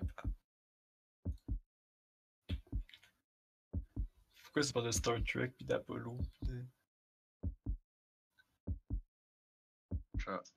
sais pas. Pourquoi c'est pas de Star Trek pis d'Apollo? Chat.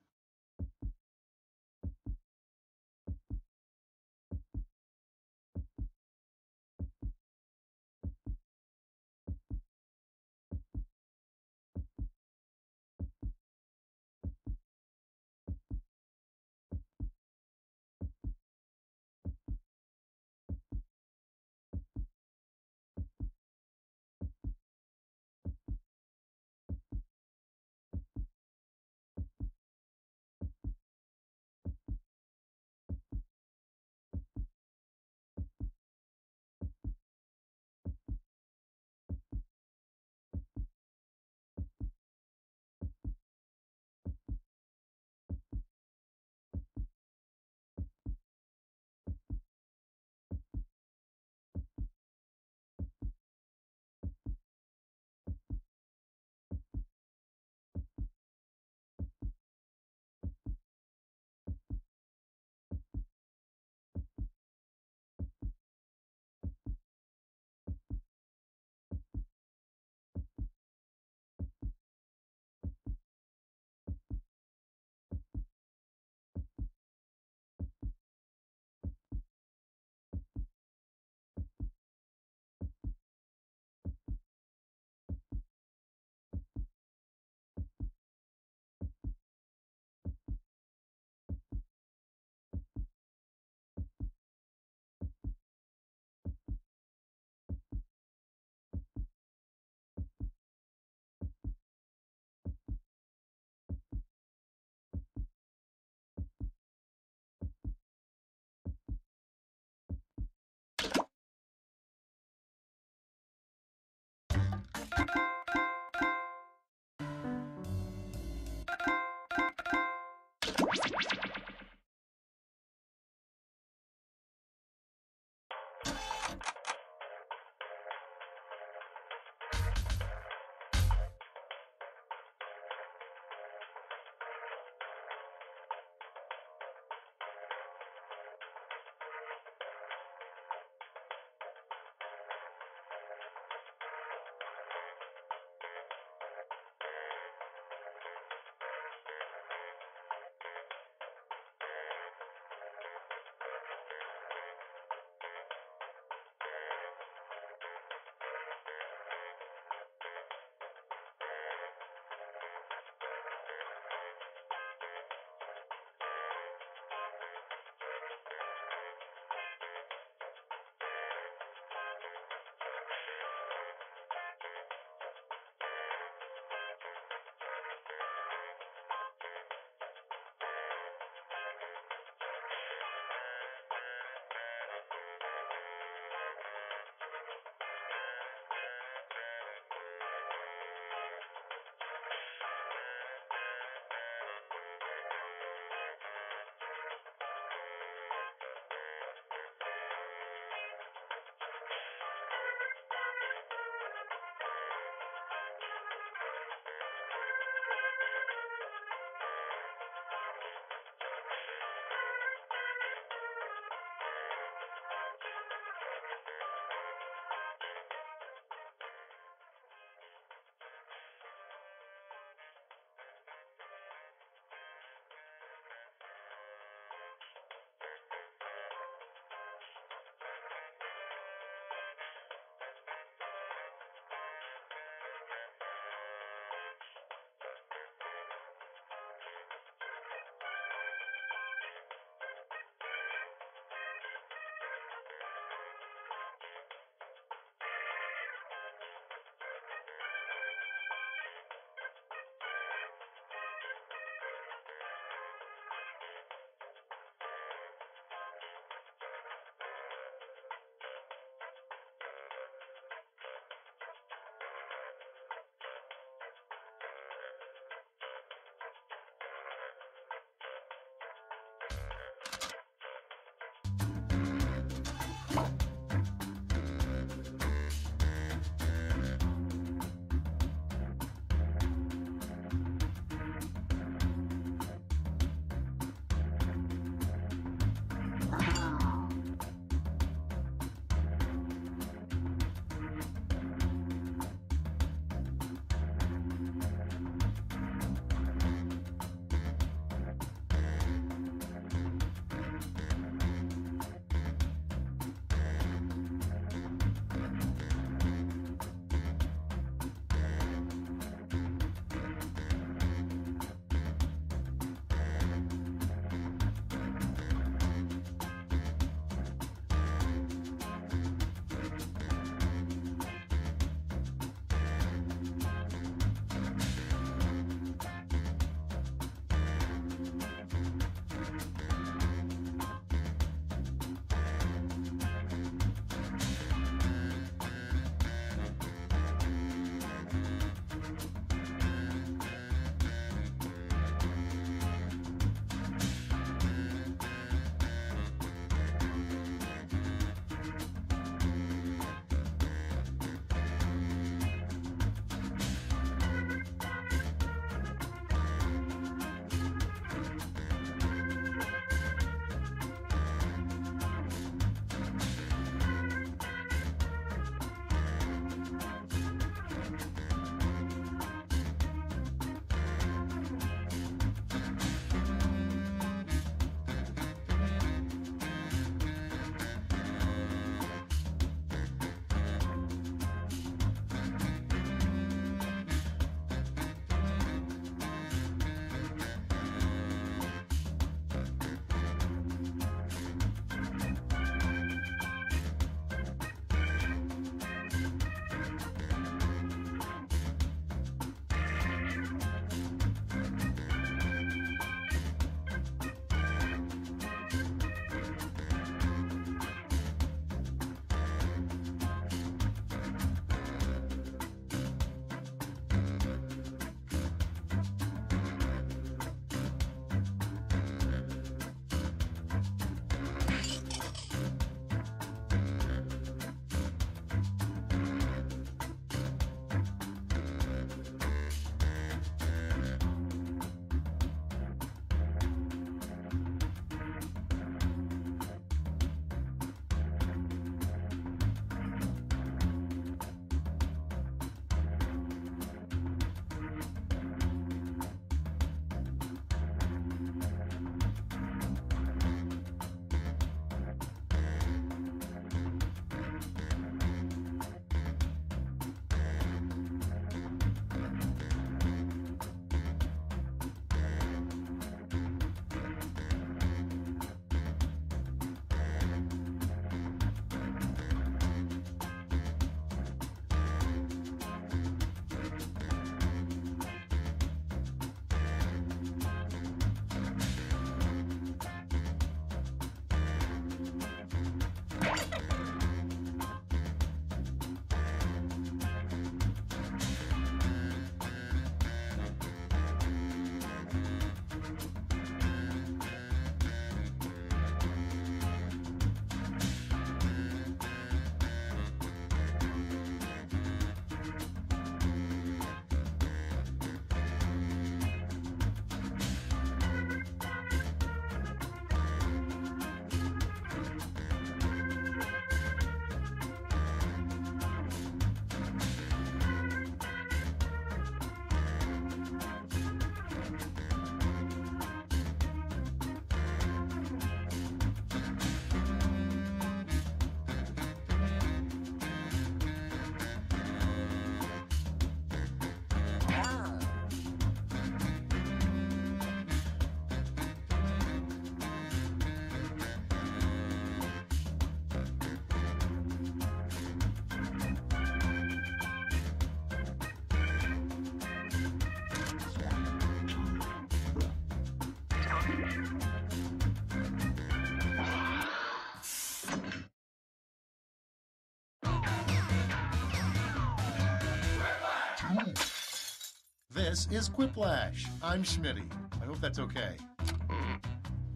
This is Quiplash. I'm Schmitty. I hope that's okay.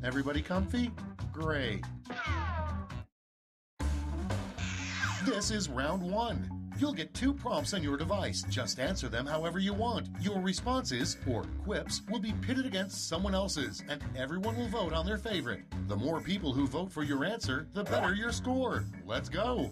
Everybody comfy? Great. This is round one. You'll get 2 prompts on your device. Just answer them however you want. Your responses, or quips, will be pitted against someone else's, and everyone will vote on their favorite. The more people who vote for your answer, the better your score. Let's go.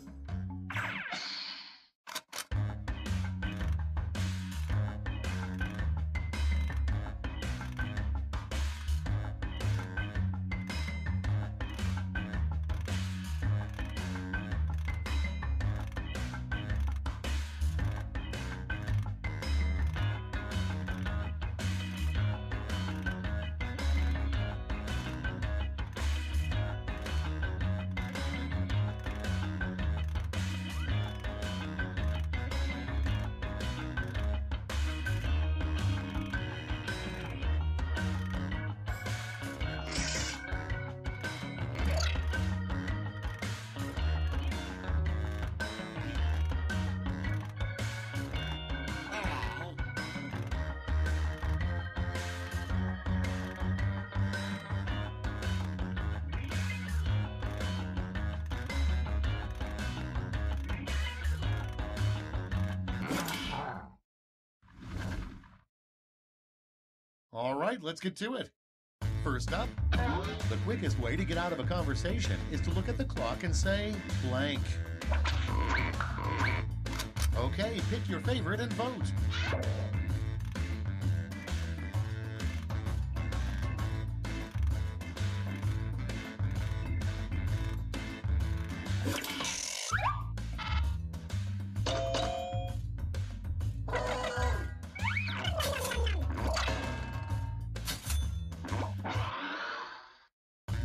All right, let's get to it. First up, the quickest way to get out of a conversation is to look at the clock and say blank. Okay, pick your favorite and vote.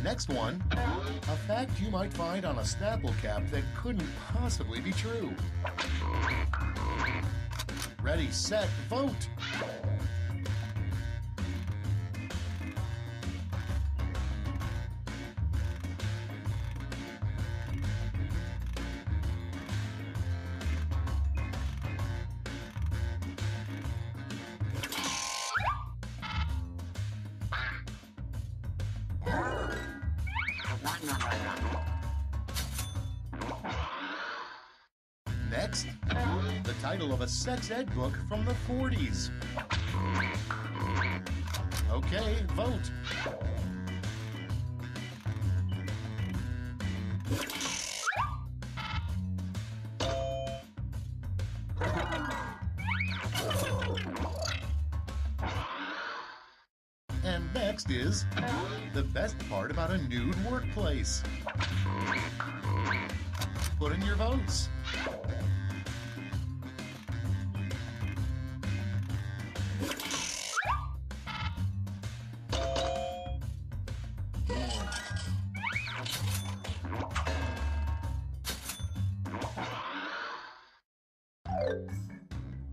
Next one, a fact you might find on a Snapple cap that couldn't possibly be true. Ready, set, vote! Next, the title of a sex ed book from the 40s. Okay, vote. And next is the best part about a nude workplace. Put in your votes.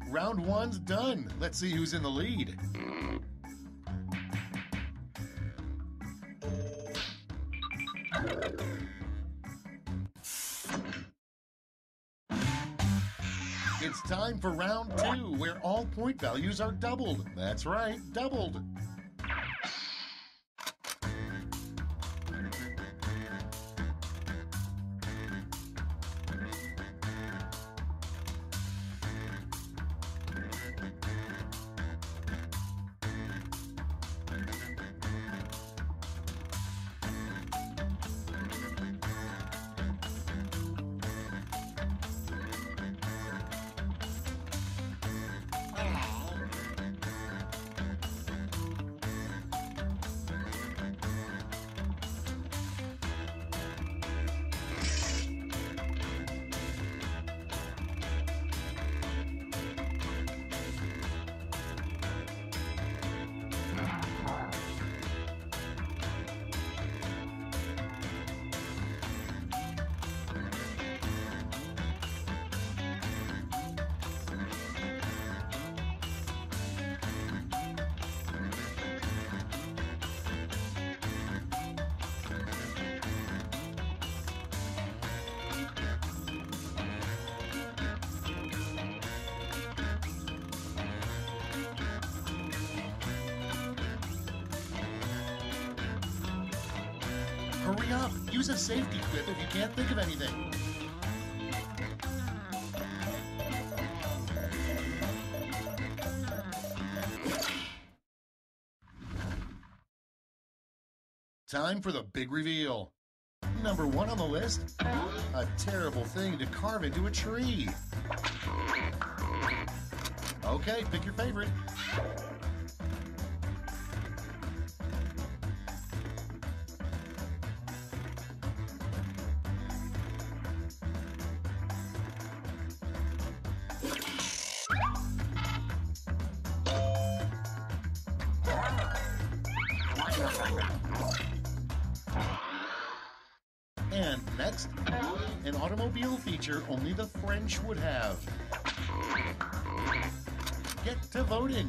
Round one's done. Let's see who's in the lead. It's time for round two, where all point values are doubled. That's right, doubled. Hurry up! Use a safety quip if you can't think of anything. Time for the big reveal. Number 1 on the list, a terrible thing to carve into a tree. Okay, pick your favorite. And next, an automobile feature only the French would have. Get to voting.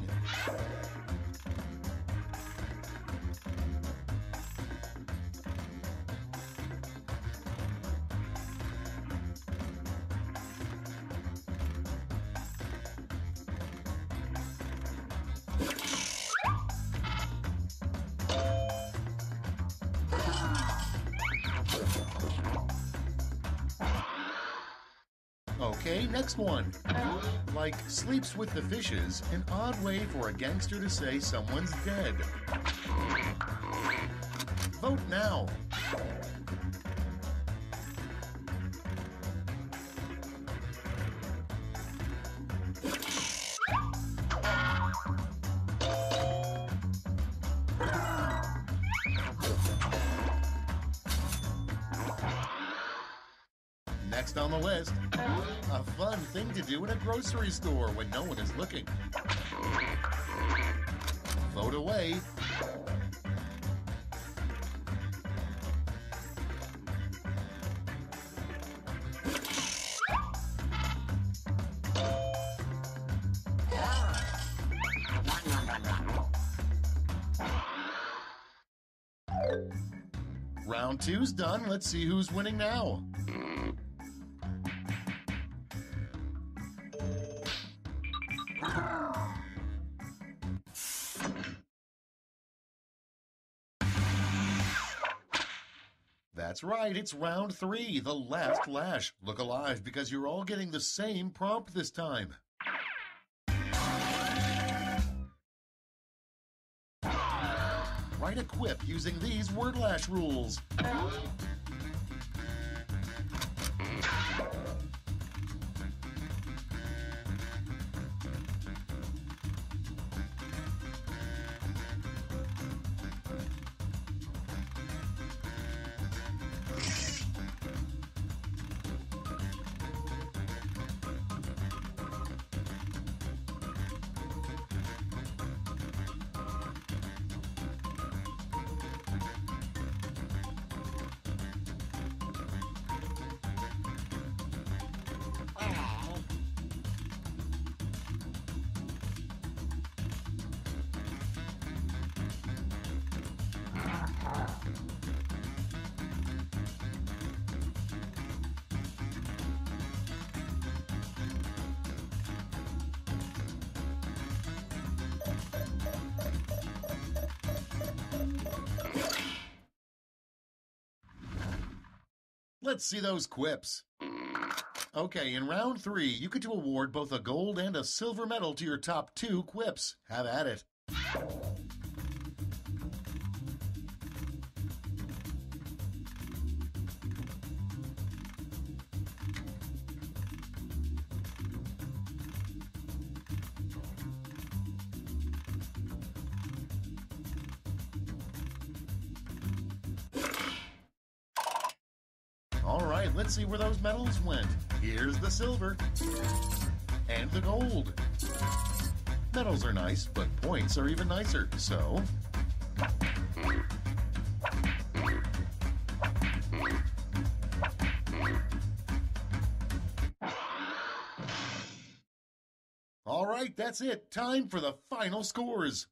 Okay, next one. Like sleeps with the fishes, an odd way for a gangster to say someone's dead. Vote now. Next on the list, a fun thing to do in a grocery store when no one is looking. Vote away. Round 2's done. Let's see who's winning now. That's right, it's round 3, the last lash. Look alive because you're all getting the same prompt this time. Write a quip using these word lash rules. Let's see those quips. Okay, in round 3, you get to award both a gold and a silver medal to your top 2 quips. Have at it. All right, let's see where those medals went. Here's the silver and the gold. Medals are nice, but points are even nicer, so... All right, that's it. Time for the final scores.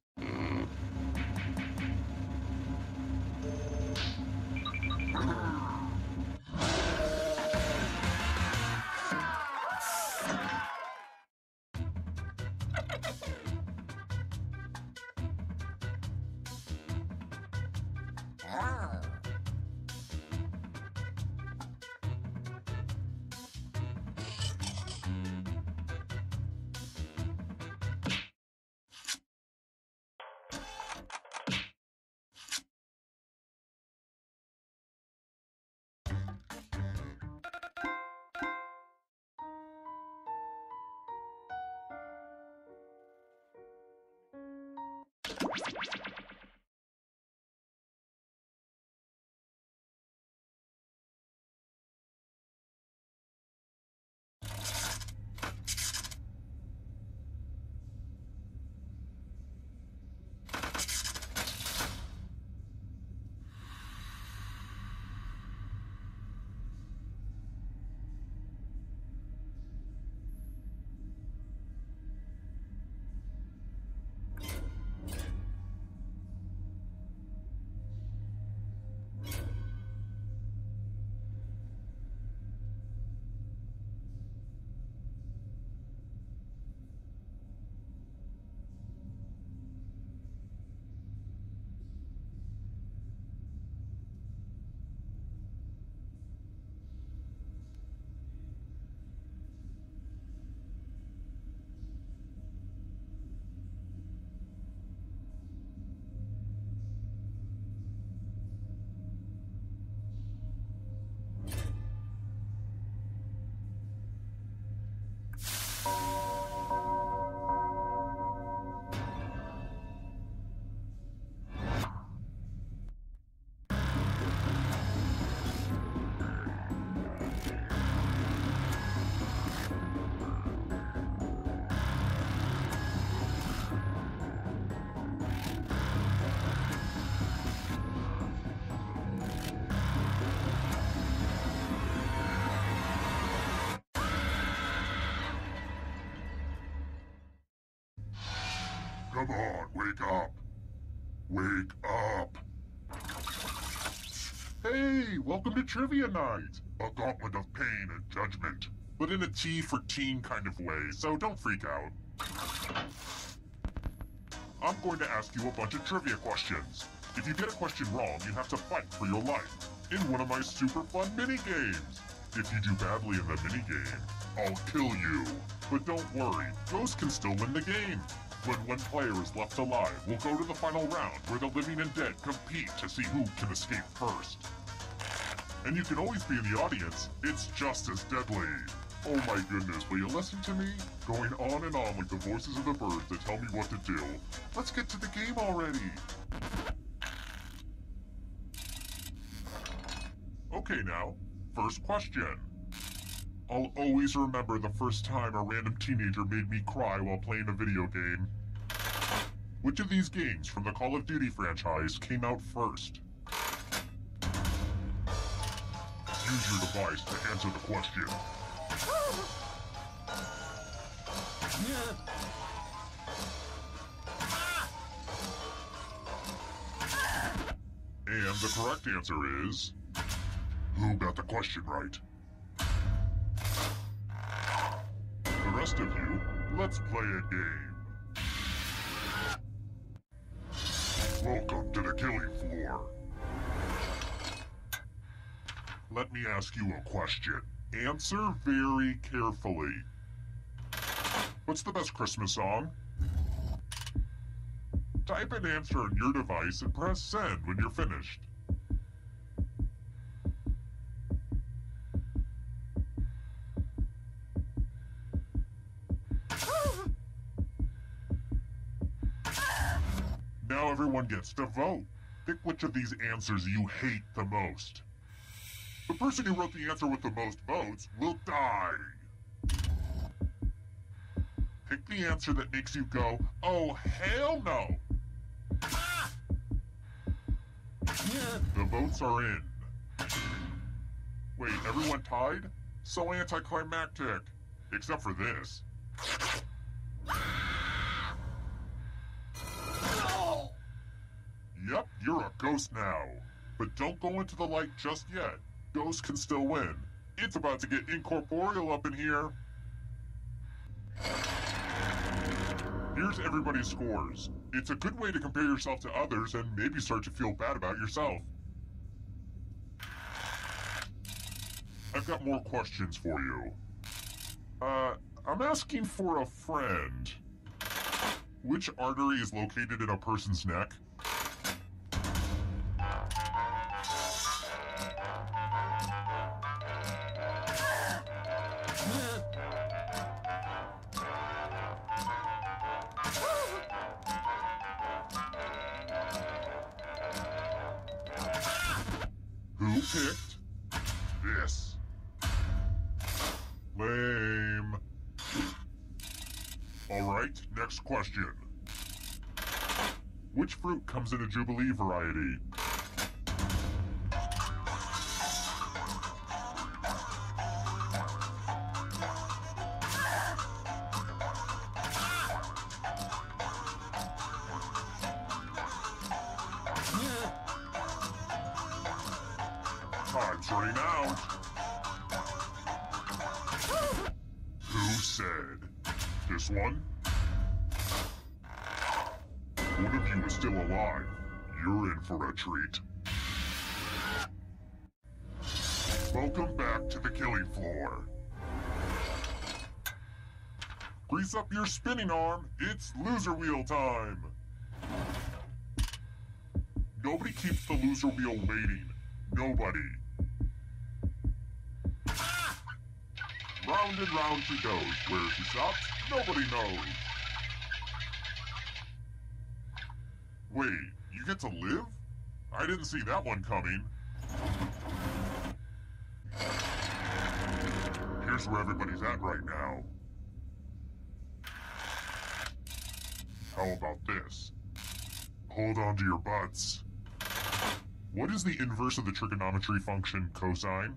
Come on, wake up! Wake up! Hey, welcome to Trivia Night! A gauntlet of pain and judgment, but in a T for teen kind of way, so don't freak out. I'm going to ask you a bunch of trivia questions. If you get a question wrong, you have to fight for your life in one of my super fun mini-games. If you do badly in the mini-game, I'll kill you. But don't worry, Ghost can still win the game. When one player is left alive, we'll go to the final round where the living and dead compete to see who can escape first. And you can always be in the audience, it's just as deadly. Oh my goodness, will you listen to me? Going on and on like the voices of the birds that tell me what to do. Let's get to the game already. Okay now, first question. I'll always remember the first time a random teenager made me cry while playing a video game. Which of these games from the Call of Duty franchise came out first? Use your device to answer the question. And the correct answer is... Who got the question right? The rest of you, let's play a game. Welcome to the killing floor. Let me ask you a question. Answer very carefully. What's the best Christmas song? Type an answer on your device and press send when you're finished. Now everyone gets to vote. Pick which of these answers you hate the most. The person who wrote the answer with the most votes will die. Pick the answer that makes you go, oh hell no! The votes are in. Wait, everyone tied? So anticlimactic. Except for this. Yep, you're a ghost now. But don't go into the light just yet. Ghost can still win. It's about to get incorporeal up in here. Here's everybody's scores. It's a good way to compare yourself to others and maybe start to feel bad about yourself. I've got more questions for you. I'm asking for a friend. Which artery is located in a person's neck? Who picked this? Lame. Alright, next question. Which fruit comes in a Jubilee variety? Time's running out. Who said? This one? One of you is still alive. You're in for a treat. Welcome back to the killing floor. Grease up your spinning arm. It's loser wheel time. Nobody keeps the loser wheel waiting. Nobody. Round and round she goes. Where she stops, nobody knows. Wait, you get to live? I didn't see that one coming. Here's where everybody's at right now. How about this? Hold on to your butts. What is the inverse of the trigonometry function cosine?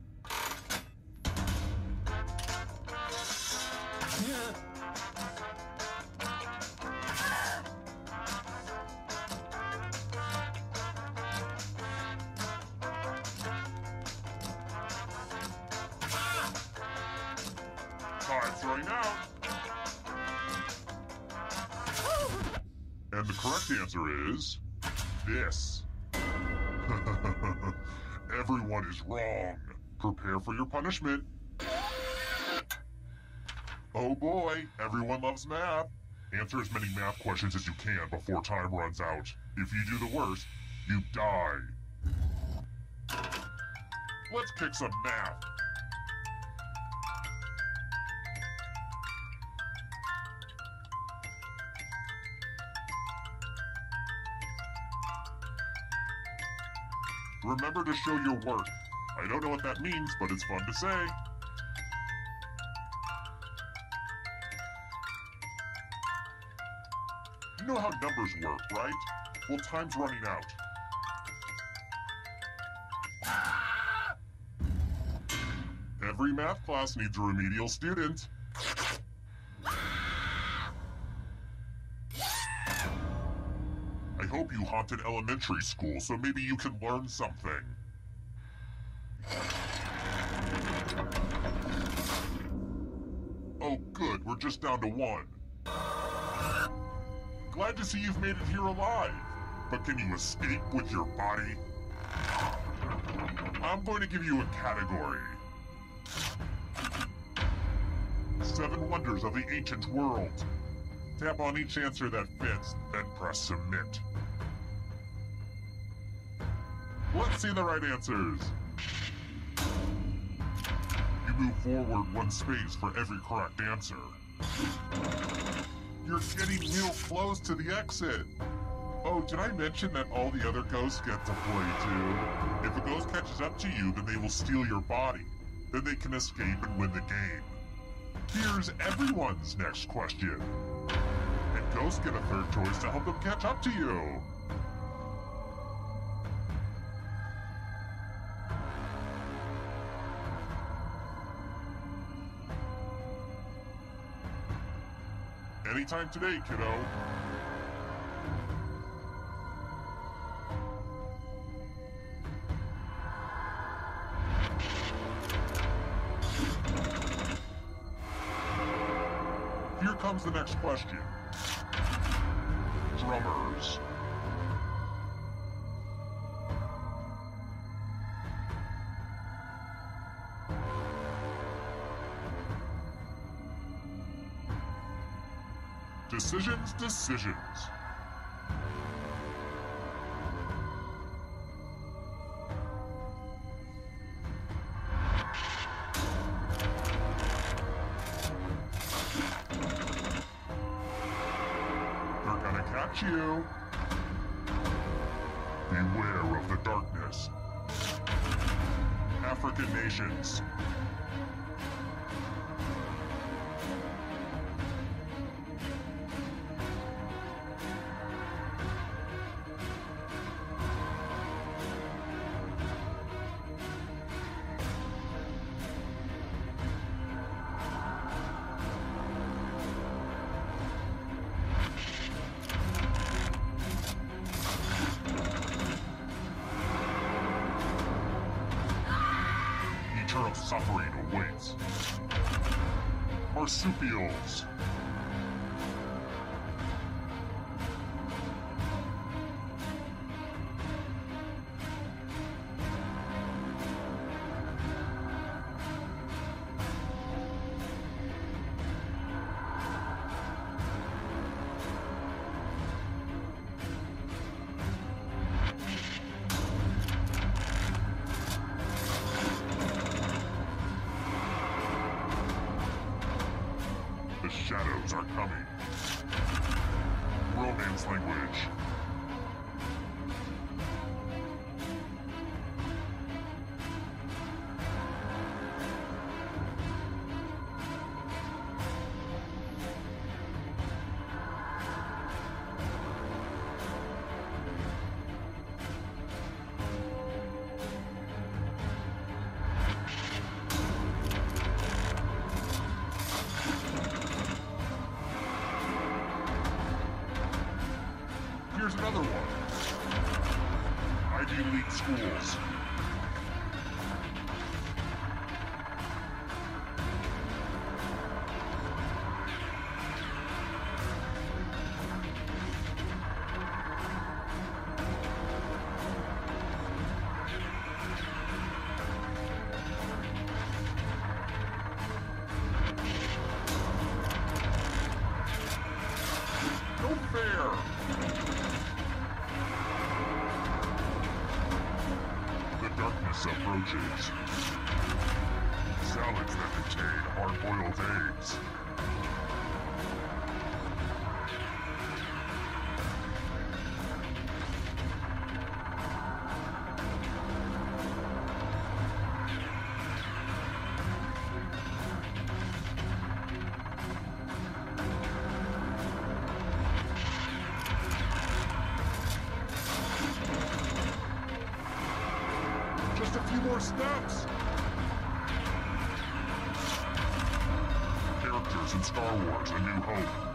Time's running out. And the correct answer is this. Everyone is wrong. Prepare for your punishment. Oh boy, everyone loves math. Answer as many math questions as you can before time runs out. If you do the worst, you die. Let's kick some math. Remember to show your work. I don't know what that means, but it's fun to say. You know how numbers work, right? Well, time's running out. Every math class needs a remedial student. I hope you haunted elementary school so maybe you can learn something. Oh good, we're just down to one. Glad to see you've made it here alive. But can you escape with your body? I'm going to give you a category. 7 wonders of the ancient world. Tap on each answer that fits, then press submit. Let's see the right answers. You move forward 1 space for every correct answer. You're getting real close to the exit. Oh, did I mention that all the other ghosts get to play too? If a ghost catches up to you, then they will steal your body. Then they can escape and win the game. Here's everyone's next question. And ghosts get a third choice to help them catch up to you. Anytime today, kiddo. Here comes the next question. Drummers. Decisions, decisions. They're gonna catch you. Beware of the darkness. African nations. Eternal suffering awaits. Marsupials. The shadows are coming. Romance language. Here's another one. Ivy League schools. No fair! Darkness approaches. Salads that contain hard-boiled eggs. Just a few more steps! Characters in Star Wars: A New Hope.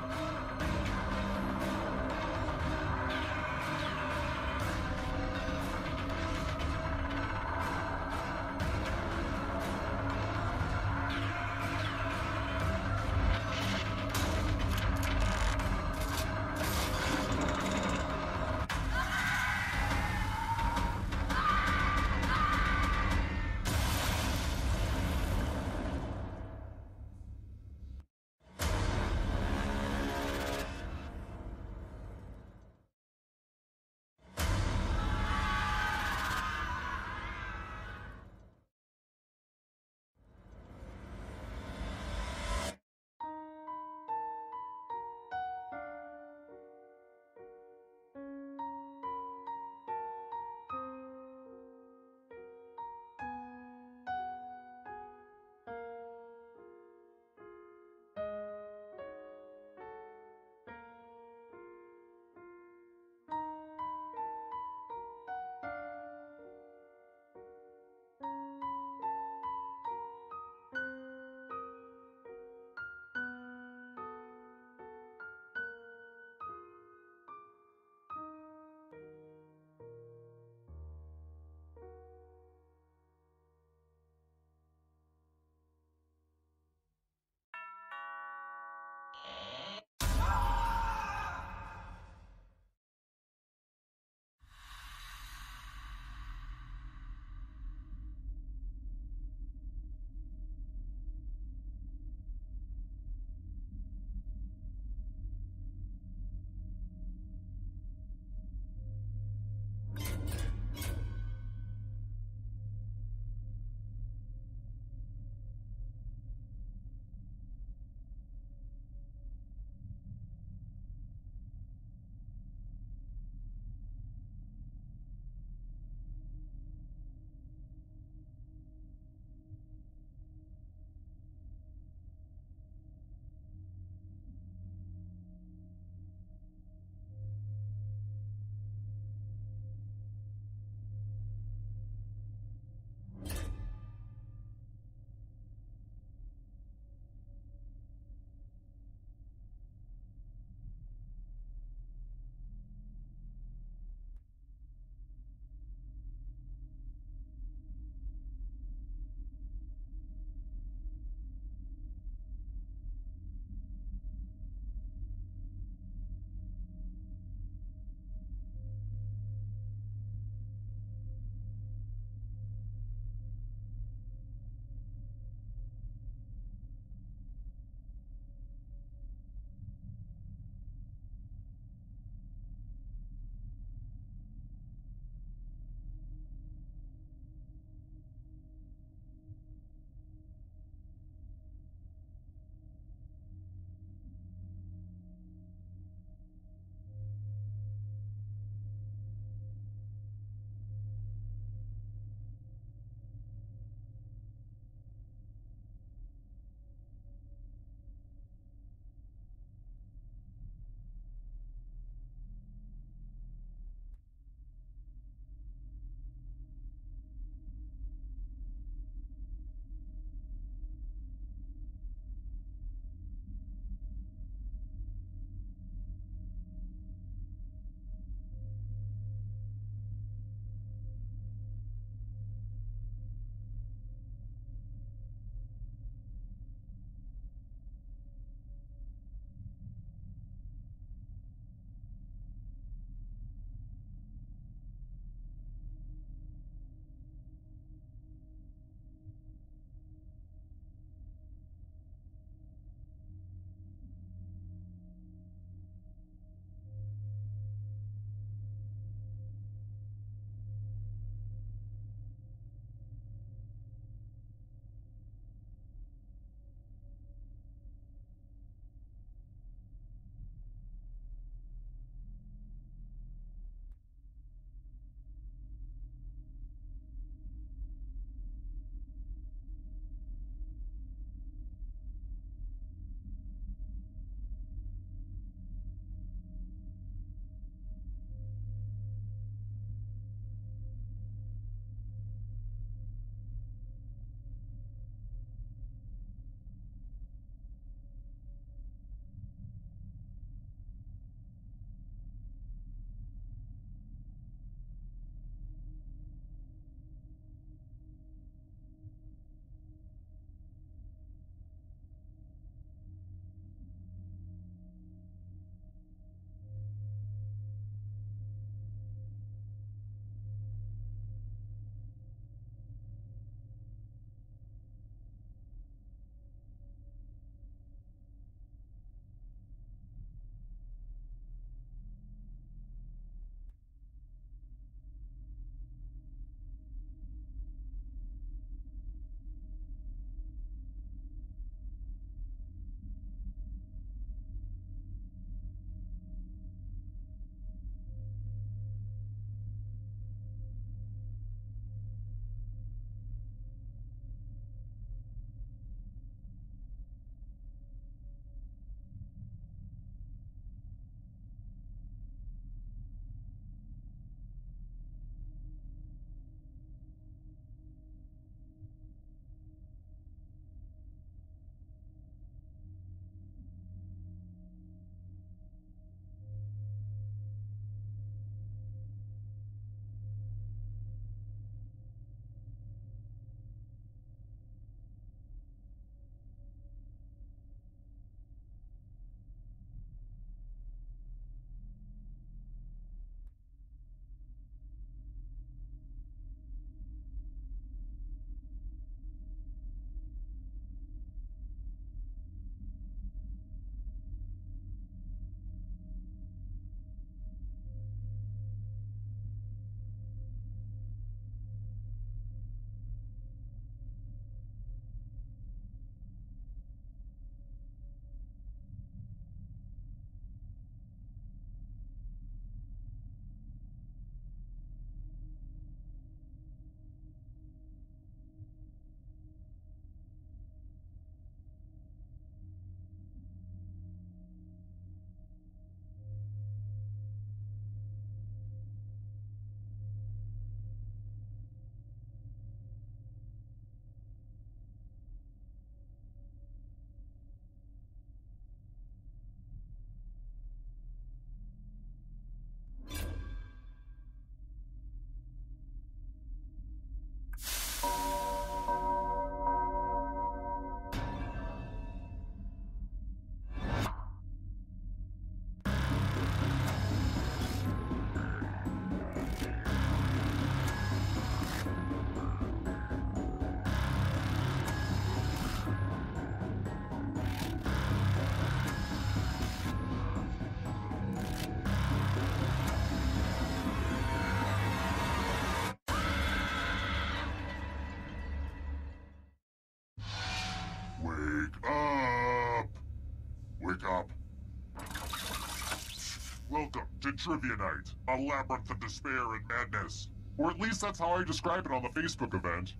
to Trivia Night, a labyrinth of despair and madness. Or at least that's how I describe it on the Facebook event.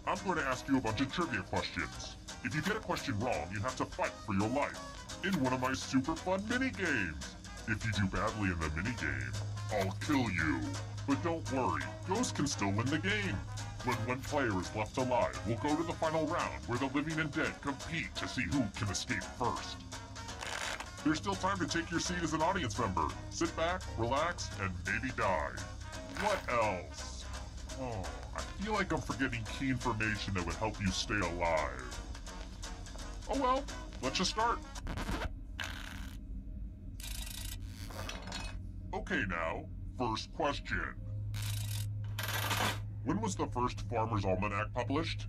I'm going to ask you a bunch of trivia questions. If you get a question wrong, you have to fight for your life in one of my super fun mini-games. If you do badly in the mini-game, I'll kill you. But don't worry, ghosts can still win the game. When one player is left alive, we'll go to the final round where the living and dead compete to see who can escape first. There's still time to take your seat as an audience member. Sit back, relax, and maybe die. What else? Oh, I feel like I'm forgetting key information that would help you stay alive. Oh well, let's just start. Okay now, first question. When was the first Farmer's Almanac published?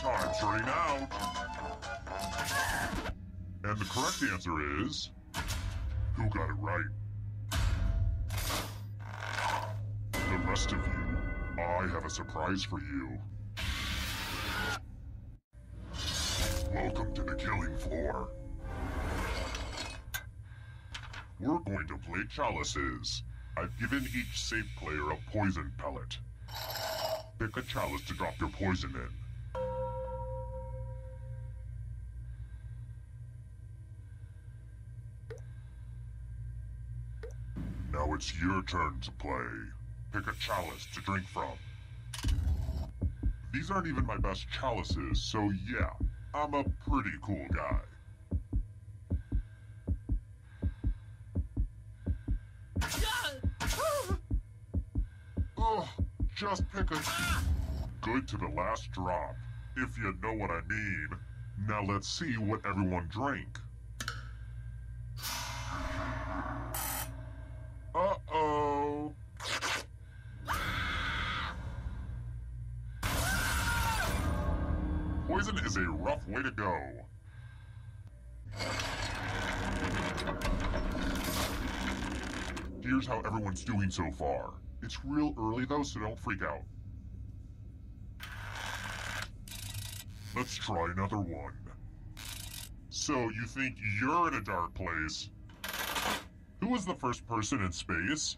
Time's running out. And the correct answer is... Who got it right? The rest of you, I have a surprise for you. Welcome to the killing floor. We're going to play chalices. I've given each safe player a poison pellet. Pick a chalice to drop your poison in. Now it's your turn to play. Pick a chalice to drink from. These aren't even my best chalices, so yeah, I'm a pretty cool guy. Ugh, just pick a... Good to the last drop, if you know what I mean. Now let's see what everyone drank. Uh-oh. Poison is a rough way to go. Here's how everyone's doing so far. It's real early though, so don't freak out. Let's try another one. So you think you're in a dark place? Who was the first person in space?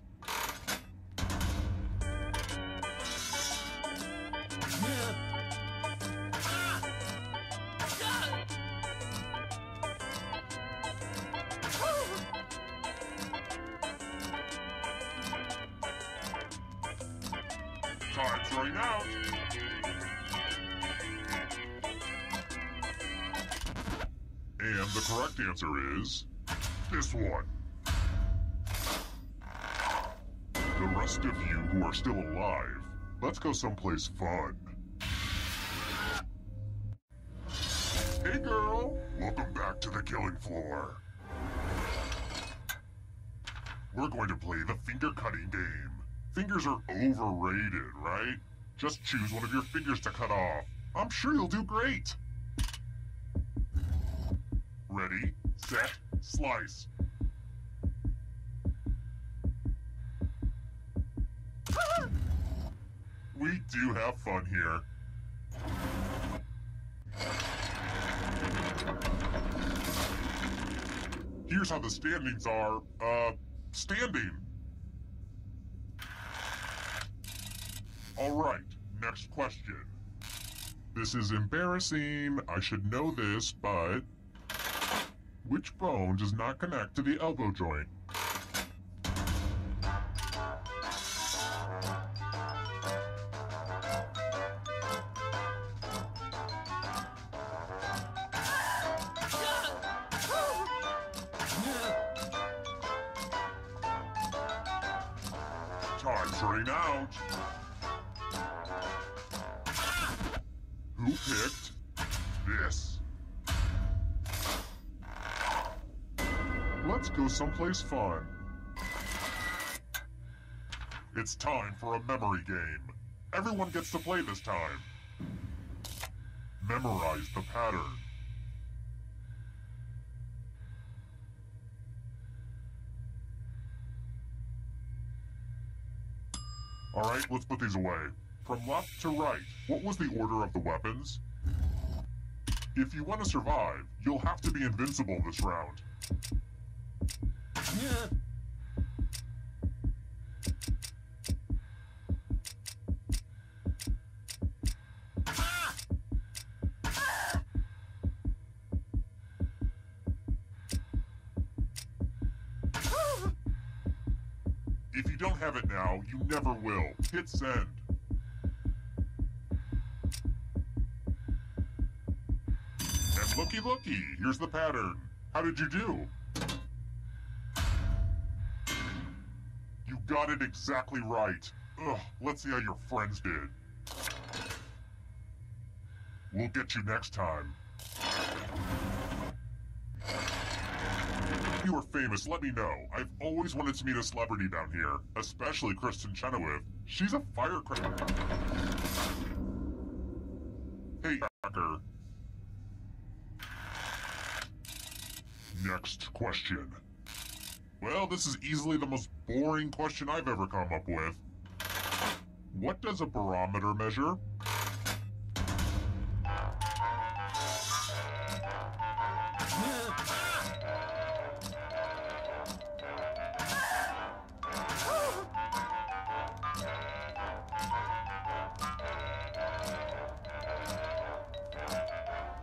Time's running out. And the correct answer is this one. The rest of you who are still alive, let's go someplace fun. Hey girl, welcome back to the killing floor. We're going to play the finger cutting game. Fingers are overrated, right? Just choose one of your fingers to cut off. I'm sure you'll do great. Ready, set, slice. We do have fun here. Here's how the standings are, standing. All right, next question. This is embarrassing, I should know this, but... Which bone does not connect to the elbow joint? Time's running out. Who picked this? Let's go someplace fun. It's time for a memory game. Everyone gets to play this time. Memorize the pattern. Alright, let's put these away. From left to right, what was the order of the weapons? If you want to survive, you'll have to be invincible this round. If you don't have it now, you never will. Hit send. And looky, here's the pattern. How did you do? You got it exactly right. Ugh, let's see how your friends did. We'll get you next time. If you are famous, let me know. I've always wanted to meet a celebrity down here, especially Kristen Chenoweth. She's a firecracker. Hey, hacker. Next question. Well, this is easily the most boring question I've ever come up with. What does a barometer measure?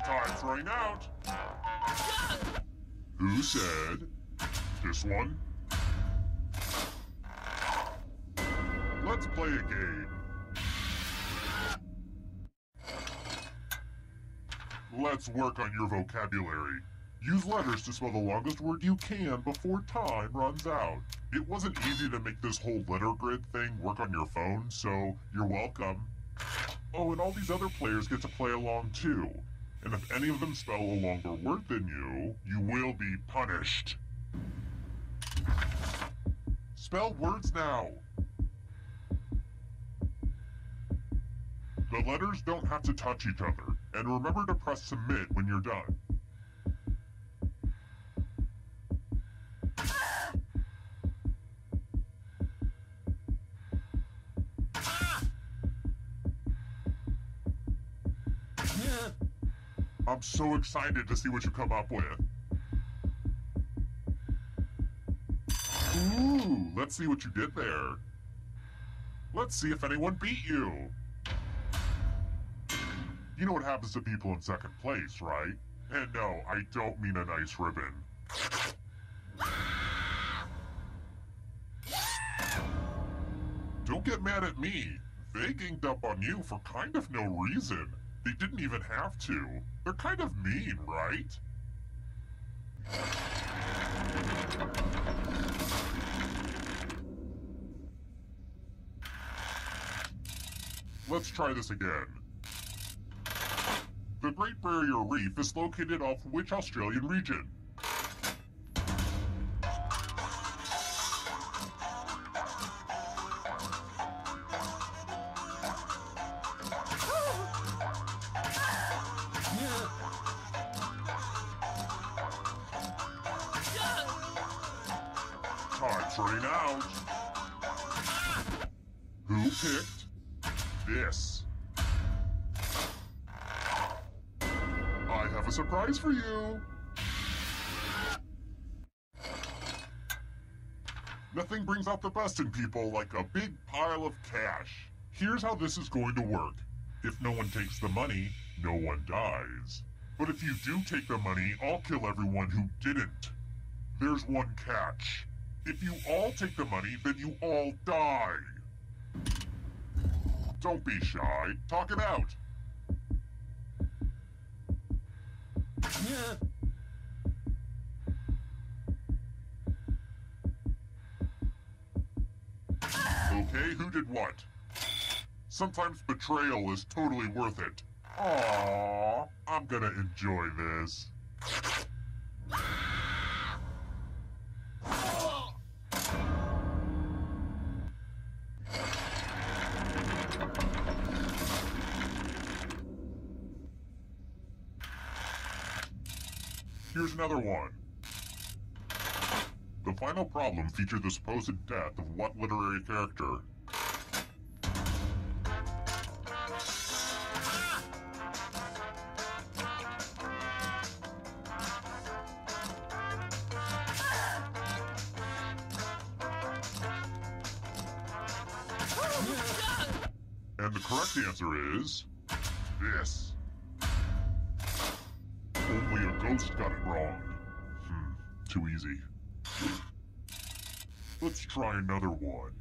Time's running out. Who said this one? Let's play a game. Let's work on your vocabulary. Use letters to spell the longest word you can before time runs out. It wasn't easy to make this whole letter grid thing work on your phone, so you're welcome. Oh, and all these other players get to play along too. And if any of them spell a longer word than you, you will be punished. Spell words now. The letters don't have to touch each other, and remember to press submit when you're done. I'm so excited to see what you come up with. Ooh, let's see what you did there. Let's see if anyone beat you. You know what happens to people in second place, right? And no, I don't mean a nice ribbon. Don't get mad at me. They ganged up on you for kind of no reason. They didn't even have to. They're kind of mean, right? Let's try this again. The Great Barrier Reef is located off which Australian region? Time's running out. Who picked this? I have a surprise for you. Nothing brings out the best in people like a big pile of cash. Here's how this is going to work. If no one takes the money, no one dies. But if you do take the money, I'll kill everyone who didn't. There's one catch. If you all take the money, then you all die. Don't be shy. Talk it out. Okay, who did what? Sometimes betrayal is totally worth it. Aww, I'm gonna enjoy this. Here's another one. The final problem featured the supposed death of what literary character? And the correct answer is... this. Only a ghost got it wrong. Too easy. Let's try another one.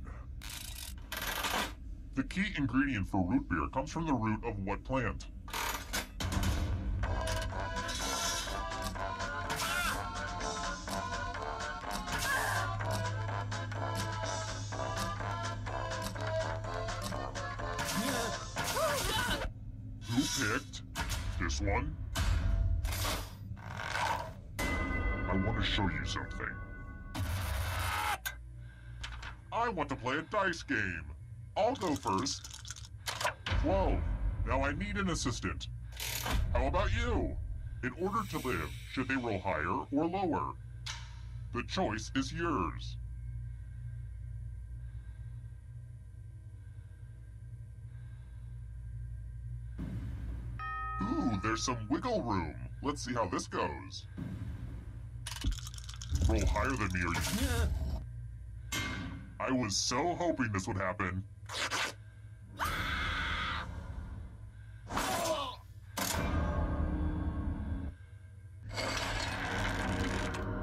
The key ingredient for root beer comes from the root of what plant? Who picked this one? I want to show you something. I want to play a dice game. I'll go first. Whoa, now I need an assistant. How about you? In order to live, should they roll higher or lower? The choice is yours. Ooh, there's some wiggle room. Let's see how this goes. Roll higher than me or you... I was so hoping this would happen.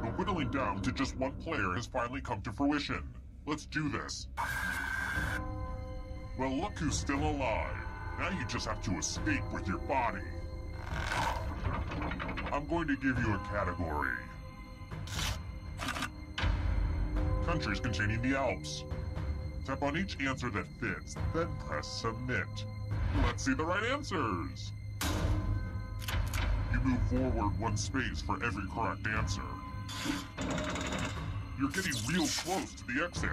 The whittling down to just one player has finally come to fruition. Let's do this. Well, look who's still alive. Now you just have to escape with your body. I'm going to give you a category. Countries containing the Alps. Tap on each answer that fits, then press submit. Let's see the right answers. You move forward one space for every correct answer. You're getting real close to the exit.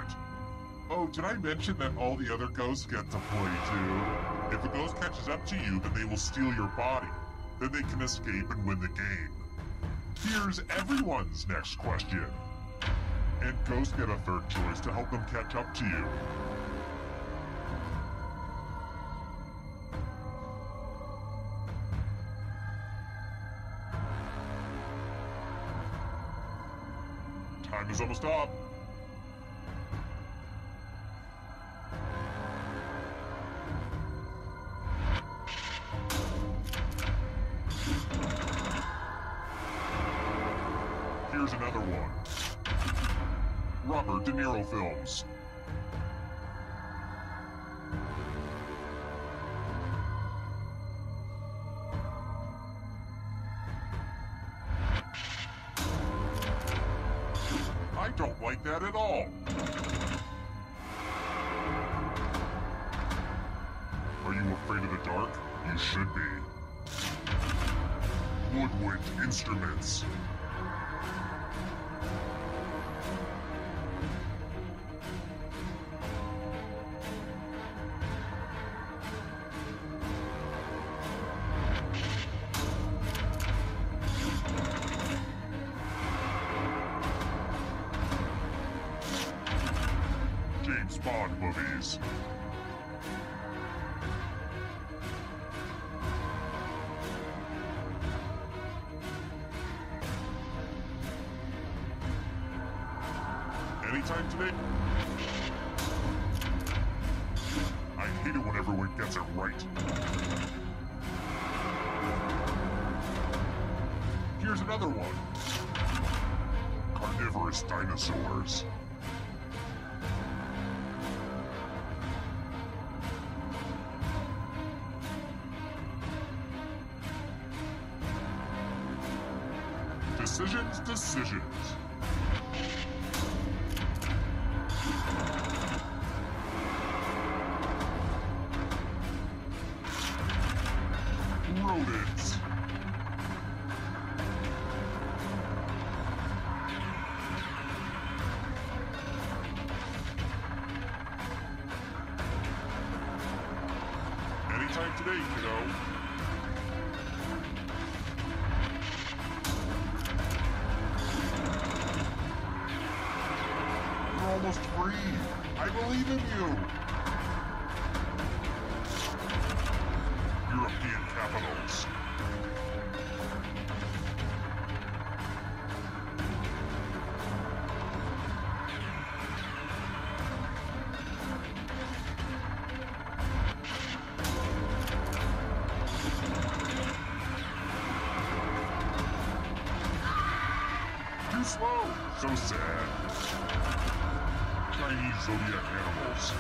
Oh, did I mention that all the other ghosts get to play too? If a ghost catches up to you, then they will steal your body. Then they can escape and win the game. Here's everyone's next question. And ghosts get a third choice to help them catch up to you. Time is almost up. Here's another one. Robert De Niro films. I don't like that at all. Are you afraid of the dark? You should be. Woodwind instruments. James Bond movies. Anytime today? I hate it when everyone gets it right. Here's another one. Carnivorous dinosaurs. Decisions. Rodents. Anytime today, kiddo. Almost free. I believe in you. European capitals. So sad. Tiny zodiac animals.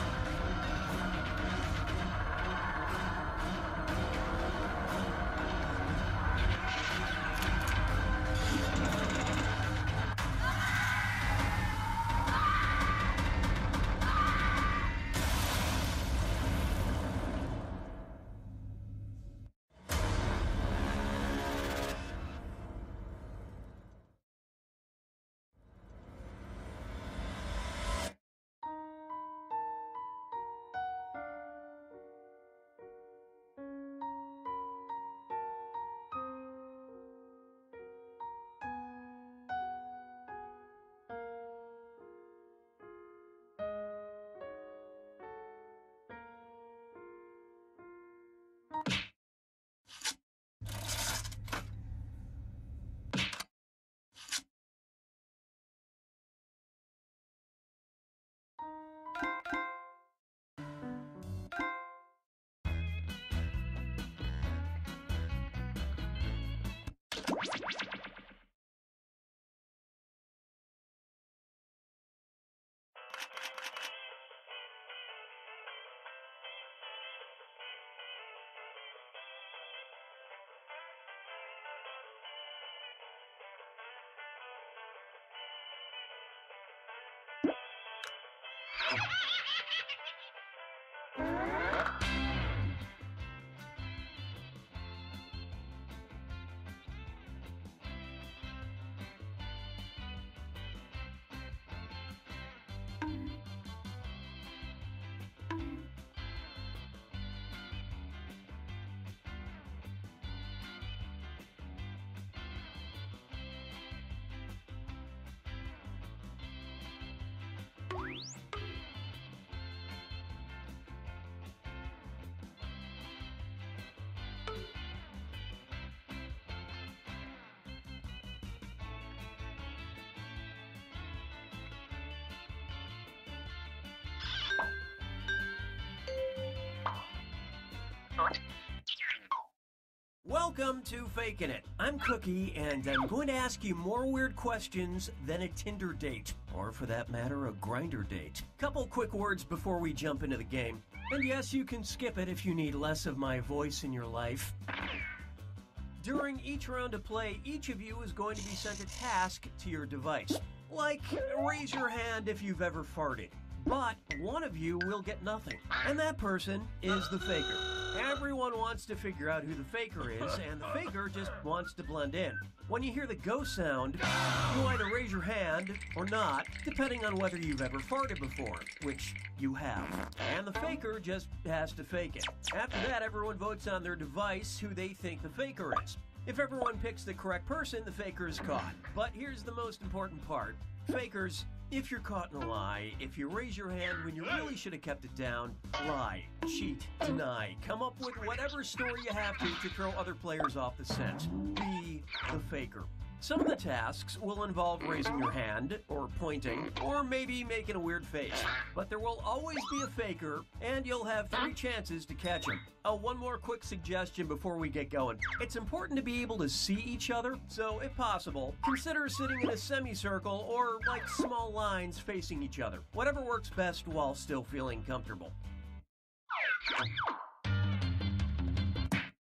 Welcome to Fakin' It. I'm Cookie, and I'm going to ask you more weird questions than a Tinder date, or for that matter, a grinder date. Couple quick words before we jump into the game. And yes, you can skip it if you need less of my voice in your life. During each round of play, each of you is going to be sent a task to your device. Like, raise your hand if you've ever farted. But one of you will get nothing, and that person is the faker. Everyone wants to figure out who the faker is, and the faker just wants to blend in. When you hear the go sound, you either raise your hand or not, depending on whether you've ever farted before, which you have. And the faker just has to fake it. After that, everyone votes on their device who they think the faker is. If everyone picks the correct person, the faker is caught. But here's the most important part. Fakers, if you're caught in a lie, if you raise your hand when you really should have kept it down, lie, cheat, deny, come up with whatever story you have to throw other players off the scent. Be the faker. Some of the tasks will involve raising your hand, or pointing, or maybe making a weird face. But there will always be a faker, and you'll have 3 chances to catch him. Oh, one more quick suggestion before we get going. It's important to be able to see each other, so if possible, consider sitting in a semicircle or like small lines facing each other. Whatever works best while still feeling comfortable.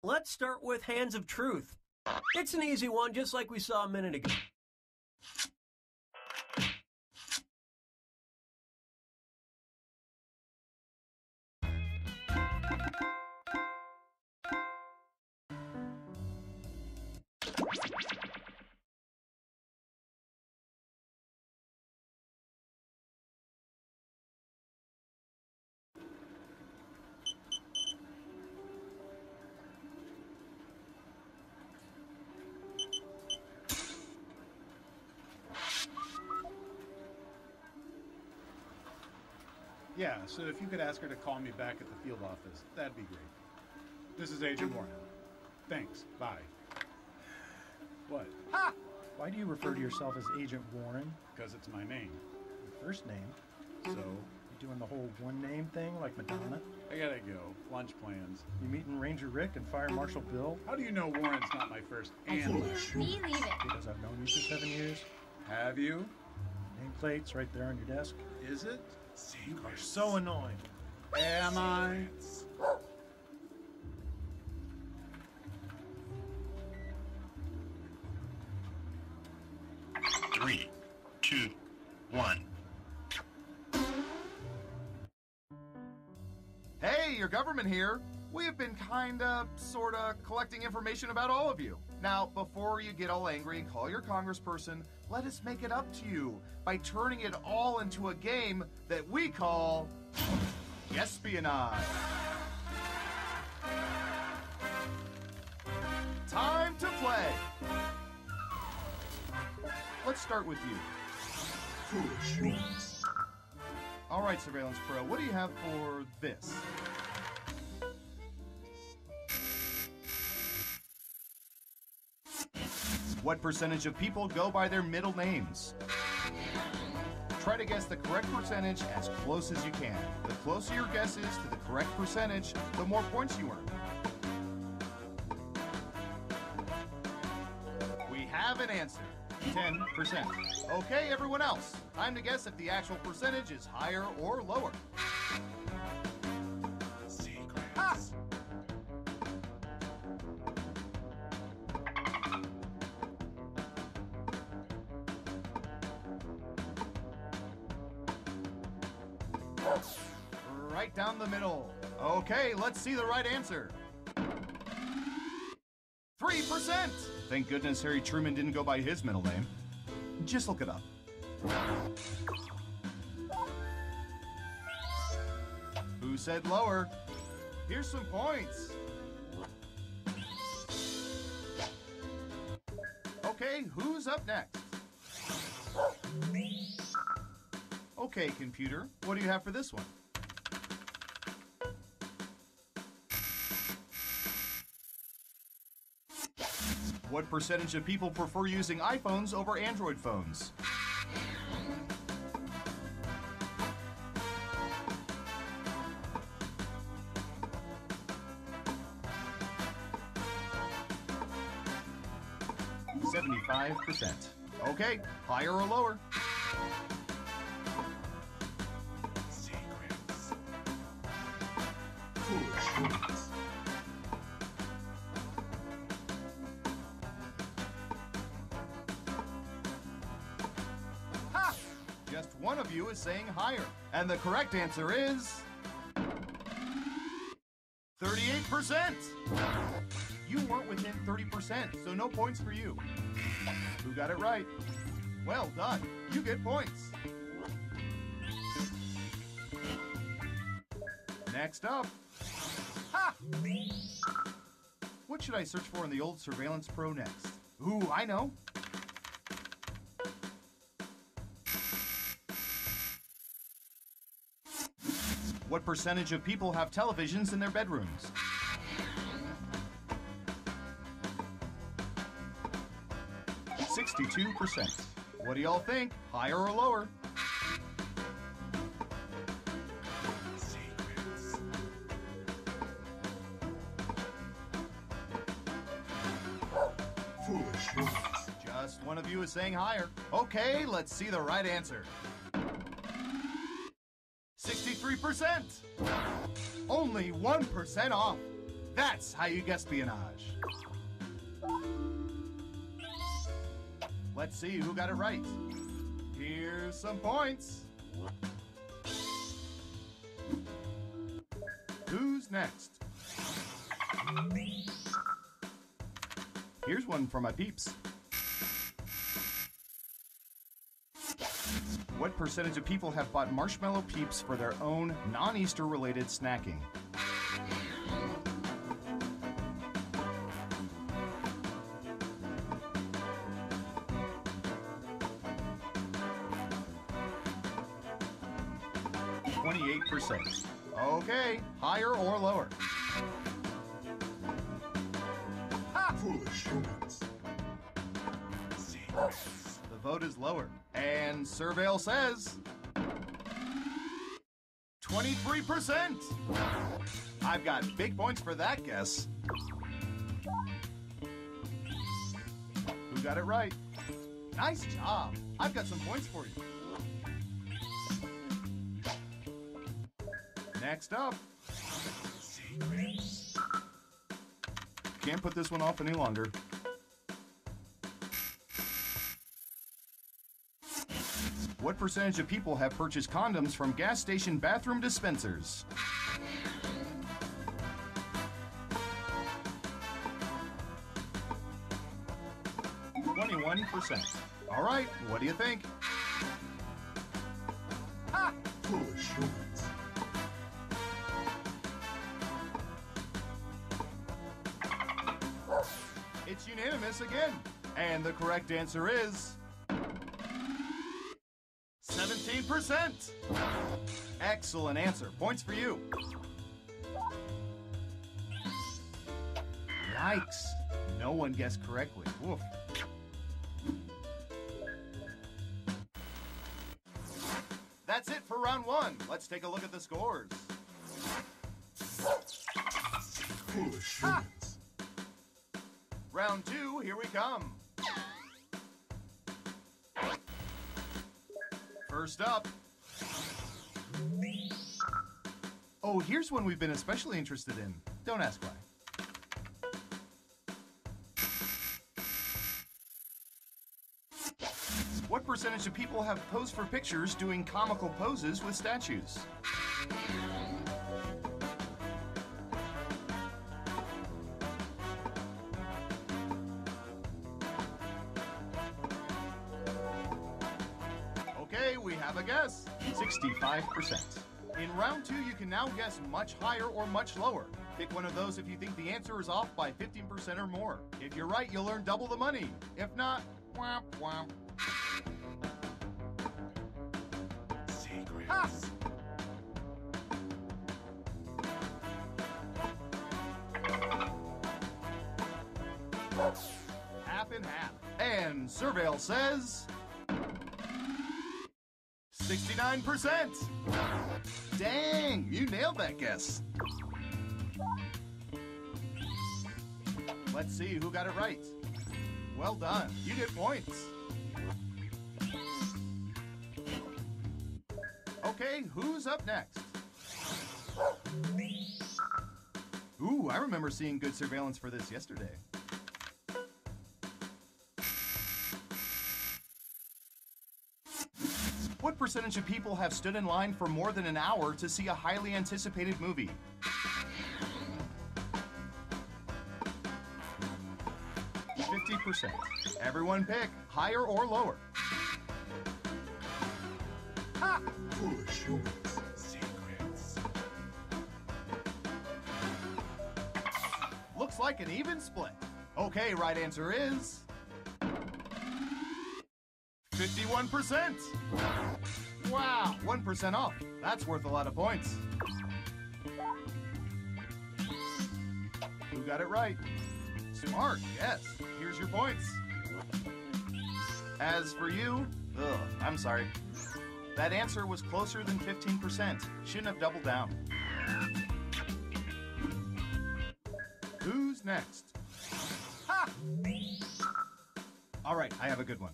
Let's start with Hands of Truth. It's an easy one, just like we saw a minute ago. Yeah, so if you could ask her to call me back at the field office, that'd be great. This is Agent Warren. Thanks. Bye. What? Ha! Why do you refer to yourself as Agent Warren? Because it's my name. Your first name. So, You doing the whole one name thing like Madonna? I gotta go. Lunch plans. You meeting Ranger Rick and Fire Marshal Bill? How do you know Warren's not my first and last? Me leave it. Because I've known you for 7 years. Have you? Nameplate's right there on your desk. Is it? You are so annoying. Am I? Three, two, one. Hey, your government here. We have been sorta collecting information about all of you. Now, before you get all angry and call your congressperson, let us make it up to you by turning it all into a game that we call Espionage. Time to play. Let's start with you. All right, Surveillance Pro, what do you have for this? What percentage of people go by their middle names? Try to guess the correct percentage as close as you can. The closer your guess is to the correct percentage, the more points you earn. We have an answer. 10%. Okay, everyone else. Time to guess if the actual percentage is higher or lower. Ha! Right down the middle. Okay, let's see the right answer. 3%! Thank goodness Harry Truman didn't go by his middle name. Just look it up. Who said lower? Here's some points. Okay, who's up next? Okay, computer, what do you have for this one? What percentage of people prefer using iPhones over Android phones? %. Okay, higher or lower? Ha! Just one of you is saying higher. And the correct answer is 38%. You weren't within 30%, so no points for you. Who got it right? Well done. You get points. Next up. Ha! What should I search for in the old Surveillance Pro next? Ooh, I know. What percentage of people have televisions in their bedrooms? %62%. What do y'all think? Higher or lower? Just one of you is saying higher. Okay, let's see the right answer. 63%. Only 1% off. That's how you guess espionage. Let's see who got it right. Here's some points. Who's next? Here's one for my peeps. What percentage of people have bought marshmallow peeps for their own non-Easter related snacking? %. Okay, higher or lower? Ha! The vote is lower. And Surveil says 23%. I've got big points for that guess. Who got it right? Nice job. I've got some points for you. Next up. Can't put this one off any longer. What percentage of people have purchased condoms from gas station bathroom dispensers? %. All right, what do you think? Ha! Foolish humans. It's unanimous again. And the correct answer is 17%. Excellent answer. Points for you. Yikes. No one guessed correctly. Woof. That's it for round one. Let's take a look at the scores. Foolish Ha! humans. Round two, here we come. First up. Oh, here's one we've been especially interested in. Don't ask why. What percentage of people have posed for pictures doing comical poses with statues? Okay, we have a guess. 65%. In round two, you can now guess much higher or much lower. Pick one of those if you think the answer is off by 15% or more. If you're right, you'll earn double the money. If not, womp womp. Secrets. Ha! Half and half. And Surveil says 69%. Dang, you nailed that guess. Let's see who got it right. Well done. You get points. Okay, who's up next? Ooh, I remember seeing good surveillance for this yesterday. What percentage of people have stood in line for more than an hour to see a highly anticipated movie? %. Everyone pick higher or lower. Ha! Foolish humans. Secrets. Looks like an even split. Okay, right answer is 51%. Wow, 1% off. That's worth a lot of points. Who got it right? Smart, yes. Here's your points. As for you, I'm sorry. That answer was closer than 15%. Shouldn't have doubled down. Who's next? Ha! All right, I have a good one.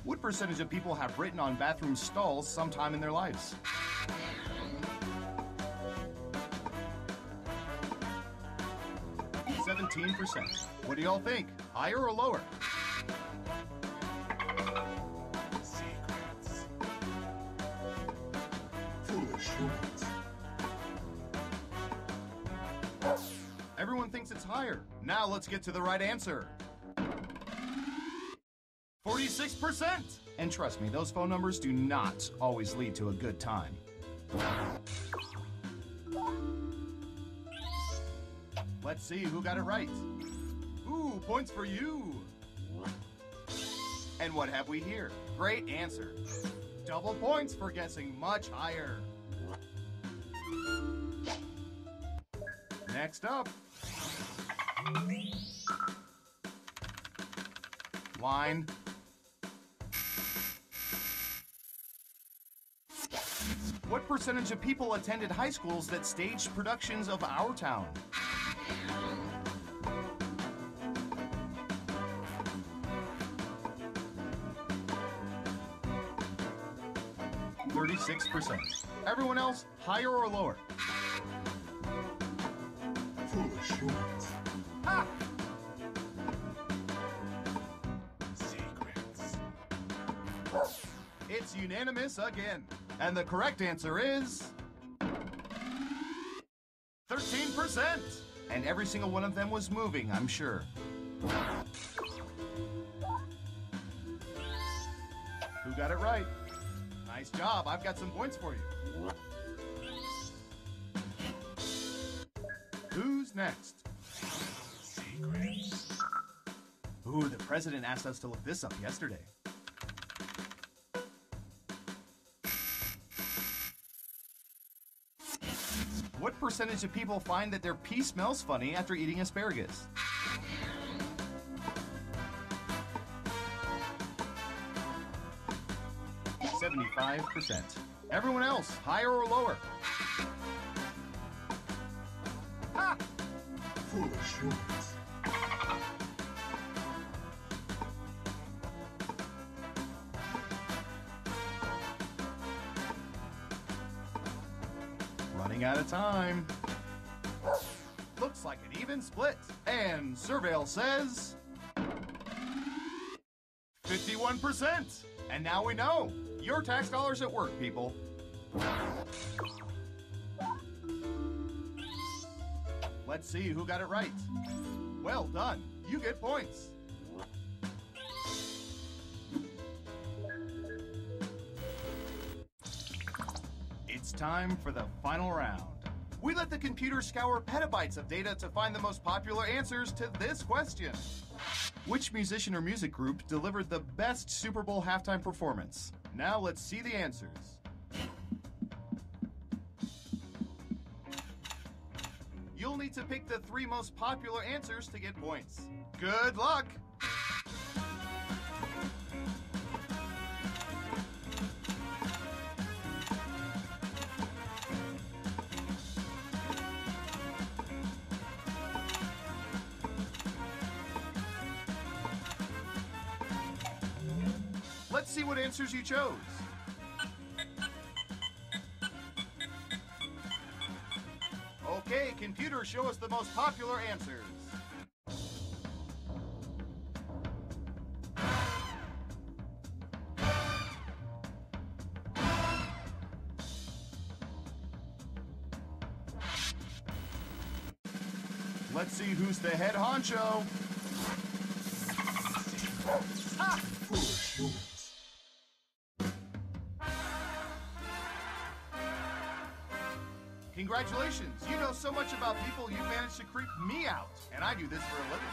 What percentage of people have written on bathroom stalls sometime in their lives? %. What do y'all think? Higher or lower? Secrets. Foolish humans. Everyone thinks it's higher. Now let's get to the right answer. 46%. And trust me, those phone numbers do not always lead to a good time. Let's see who got it right. Ooh, points for you. And what have we here? Great answer. Double points for guessing much higher. Next up. Line. What percentage of people attended high schools that staged productions of Our Town? 36%. Everyone else, higher or lower? Foolish humans. Ha! Secrets. It's unanimous again. And the correct answer is 13%. And every single one of them was moving, I'm sure. Who got it right? Nice job. I've got some points for you. Who's next? Secrets. Ooh, the president asked us to look this up yesterday. What percentage of people find that their pee smells funny after eating asparagus? %75%. Everyone else, higher or lower? Ha! Foolish humans. Running out of time. Looks like an even split. And Surveil says 51%. And now we know. Your tax dollars at work, people. Let's see who got it right. Well done. You get points. It's time for the final round. We let the computer scour petabytes of data to find the most popular answers to this question. Which musician or music group delivered the best Super Bowl halftime performance? Now let's see the answers. You'll need to pick the 3 most popular answers to get points. Good luck! Let's see what answers you chose. Okay, computer, show us the most popular answers. Let's see who's the head honcho. Ha! Foolish humans. Congratulations, you know so much about people you managed to creep me out, and I do this for a living.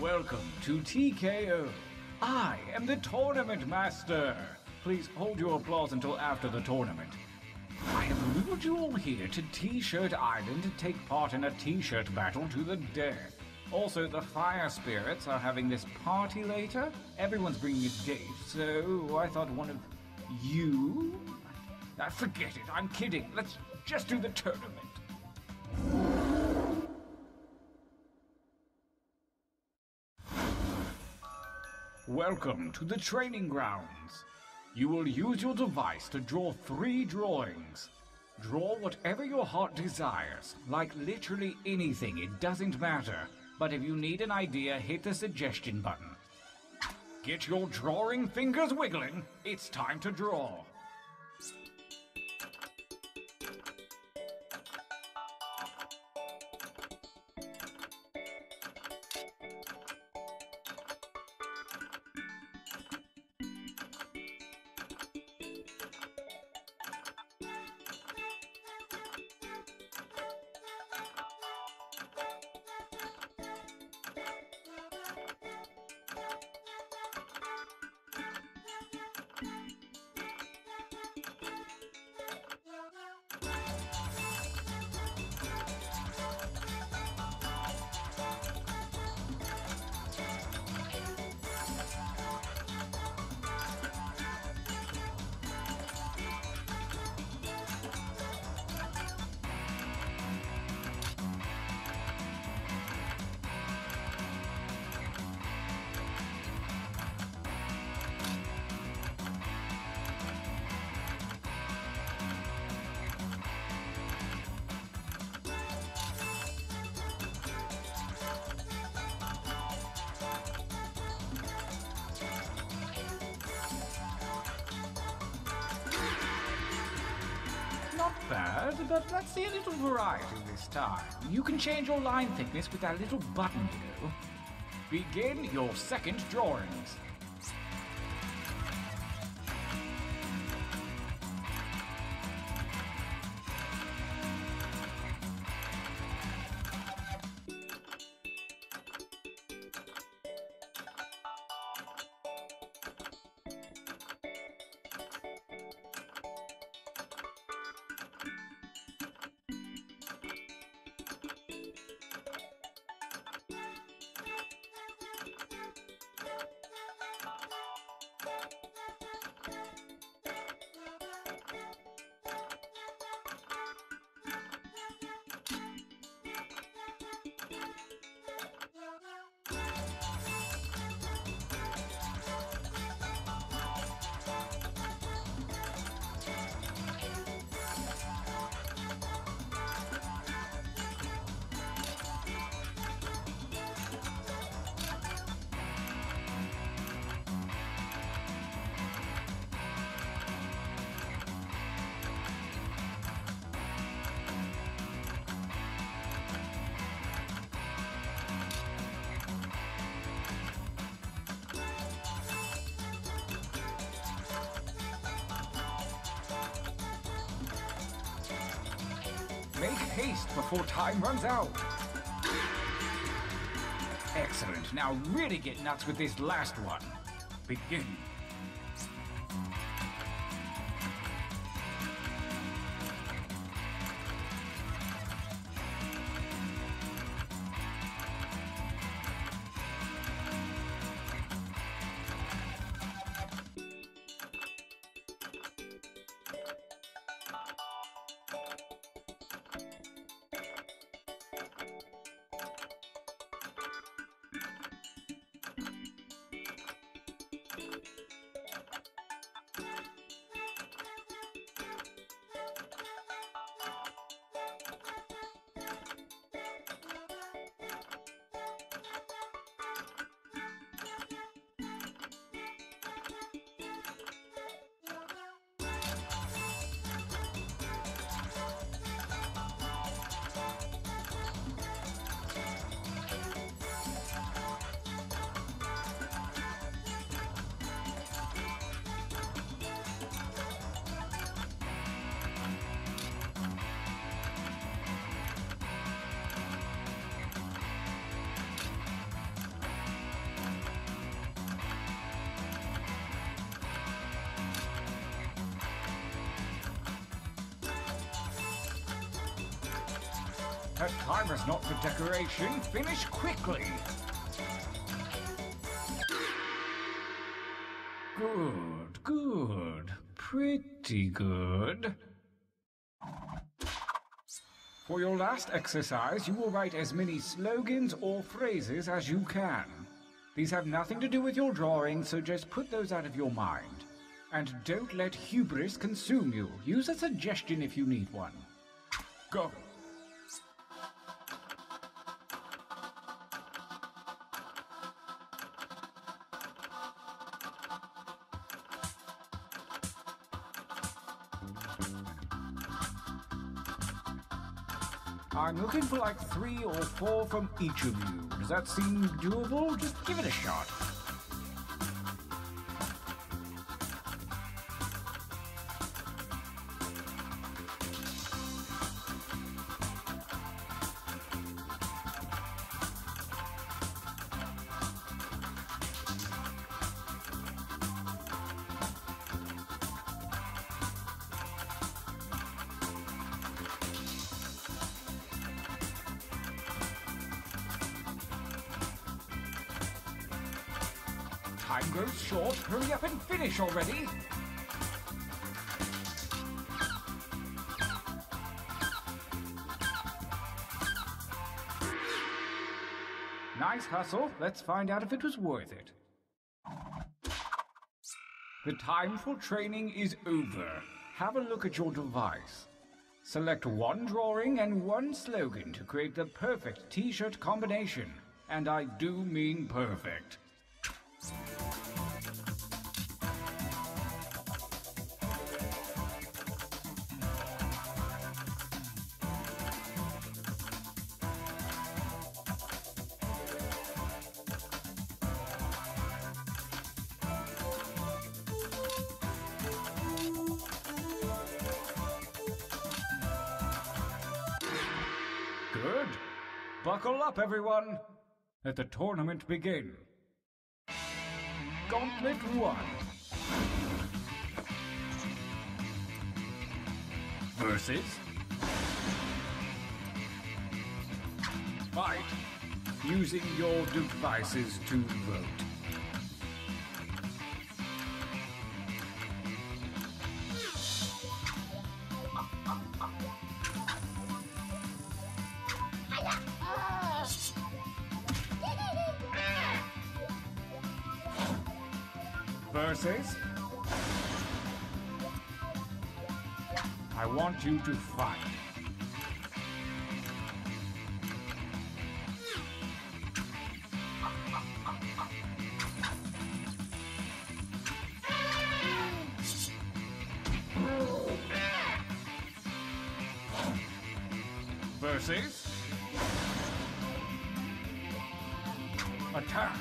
Welcome to TKO. I am the Tournament Master. Please hold your applause until after the tournament. I have lured you all here to T-Shirt Island to take part in a T-shirt battle to the death. Also, the Fire Spirits are having this party later. Everyone's bringing a date, so I thought one of you... Forget it, I'm kidding. Let's just do the tournament. Welcome to the training grounds. You will use your device to draw 3 drawings. Draw whatever your heart desires, like literally anything, it doesn't matter. But if you need an idea, hit the suggestion button. Get your drawing fingers wiggling, it's time to draw. Not bad, but let's see a little variety this time. You can change your line thickness with that little button, you know. Begin your second drawings. Make haste before time runs out. Excellent. Now really get nuts with this last one. Begin. That timer's not for decoration. Finish quickly. Good, good. Pretty good. For your last exercise, you will write as many slogans or phrases as you can. These have nothing to do with your drawing, so just put those out of your mind. And don't let hubris consume you. Use a suggestion if you need one. Go. I'm looking for like 3 or 4 from each of you. Does that seem doable? Just give it a shot. Time grows short. Hurry up and finish already. Nice hustle. Let's find out if it was worth it. The time for training is over. Have a look at your device. Select one drawing and one slogan to create the perfect t-shirt combination. And I do mean perfect. Good. Buckle up, everyone. Let the tournament begin. Gauntlet 1. Versus. Fight. Using your devices to vote. Versus. I want you to fight. Versus. Attack.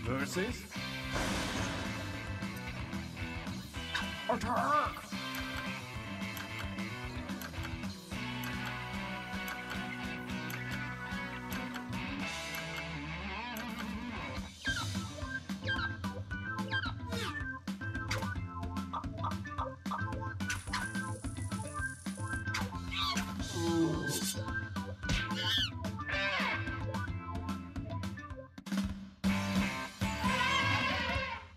Versus. Attack!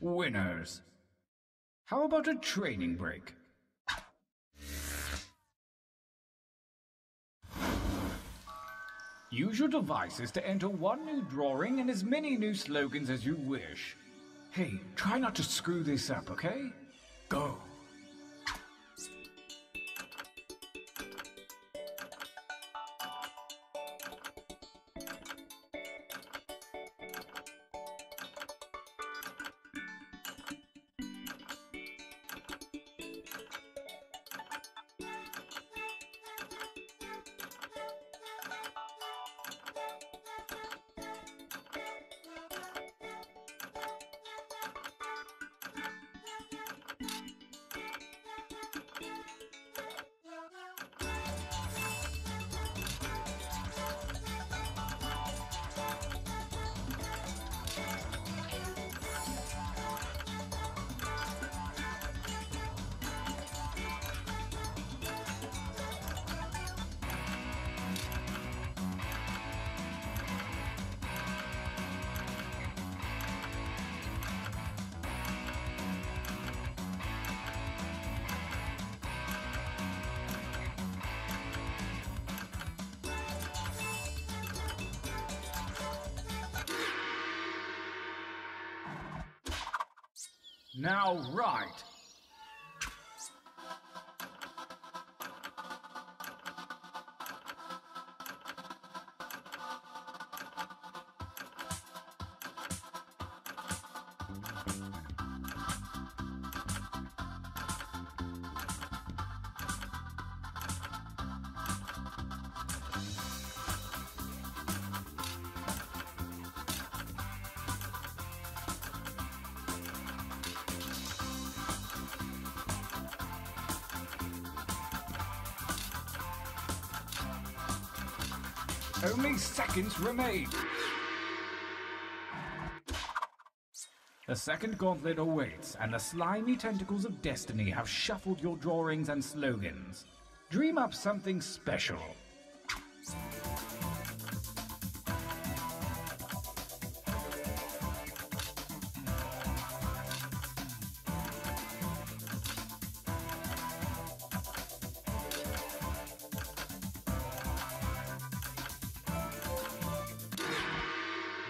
Winners. How about a training break? Use your devices to enter one new drawing and as many new slogans as you wish. Hey, try not to screw this up, okay? Go. Now right. Only seconds remain. The second gauntlet awaits, and the slimy tentacles of destiny have shuffled your drawings and slogans. Dream up something special.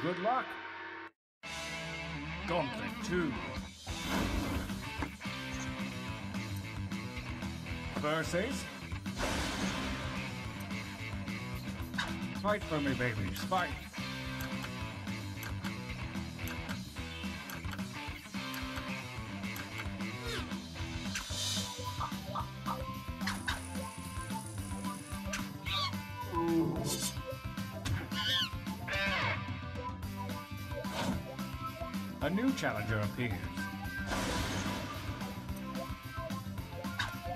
Good luck. Gauntlet 2. Versus. Fight for me, babies. Fight. A new challenger appears.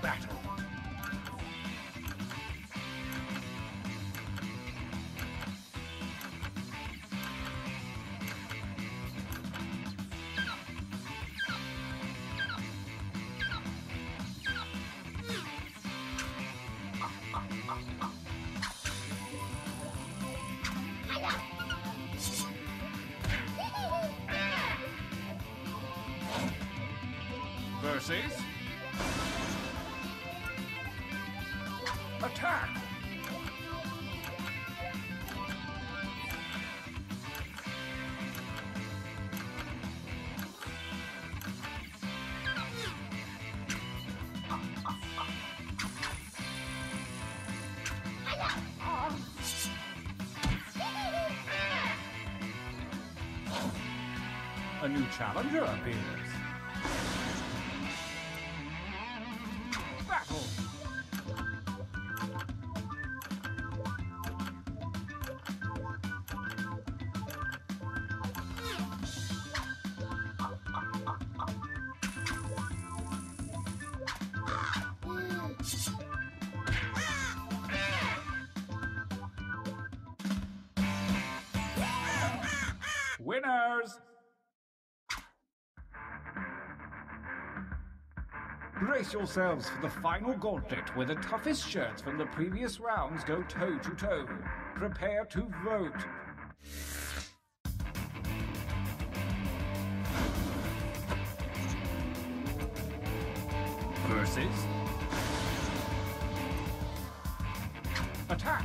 Battle. Versus. Attack! A new challenger appears. Battle! Winners! Brace yourselves for the final gauntlet where the toughest shirts from the previous rounds go toe to toe. Prepare to vote. Versus. Attack.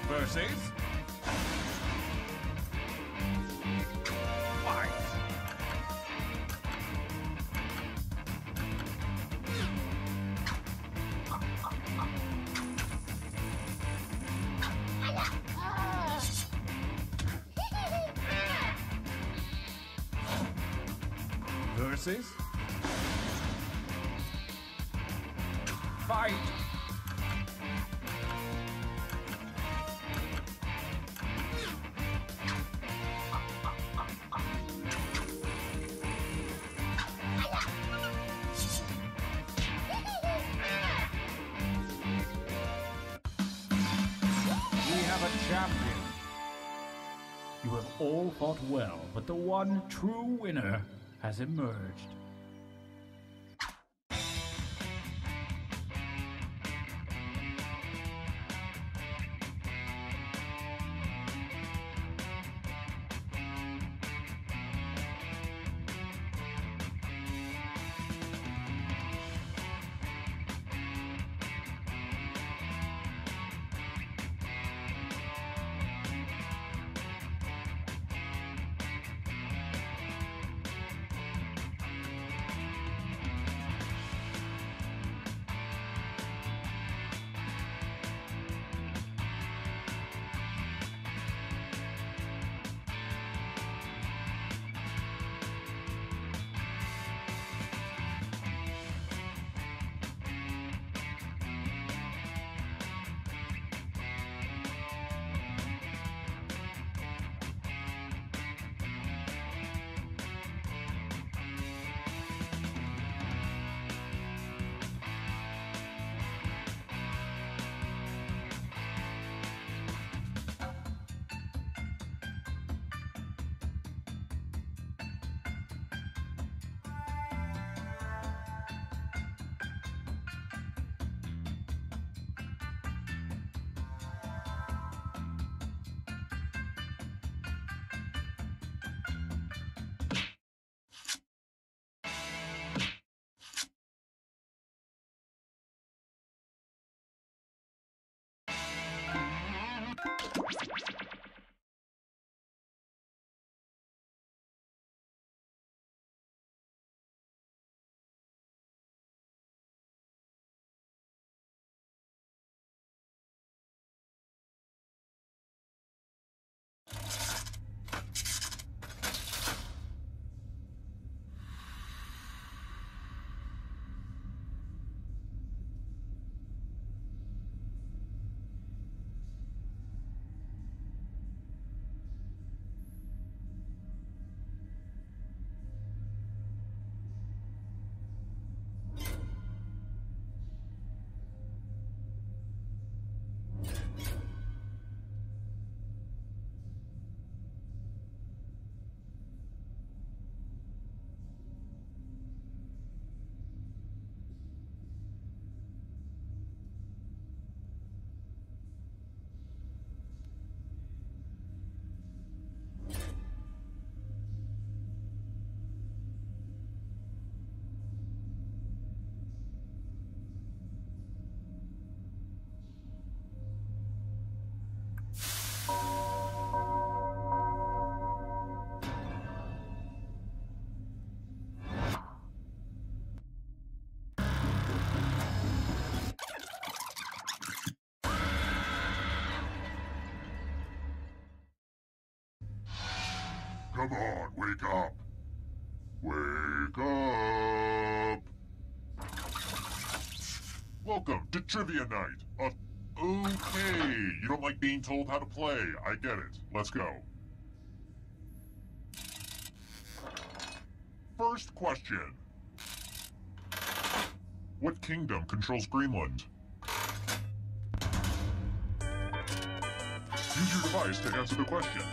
Versus. Fight. Versus. Fight. We have a champion. You have all fought well, but the one true winner has emerged. Come on, wake up. Wake up. Welcome to Trivia Night. Okay, you don't like being told how to play. I get it. Let's go. First question. What kingdom controls Greenland? Use your device to answer the question.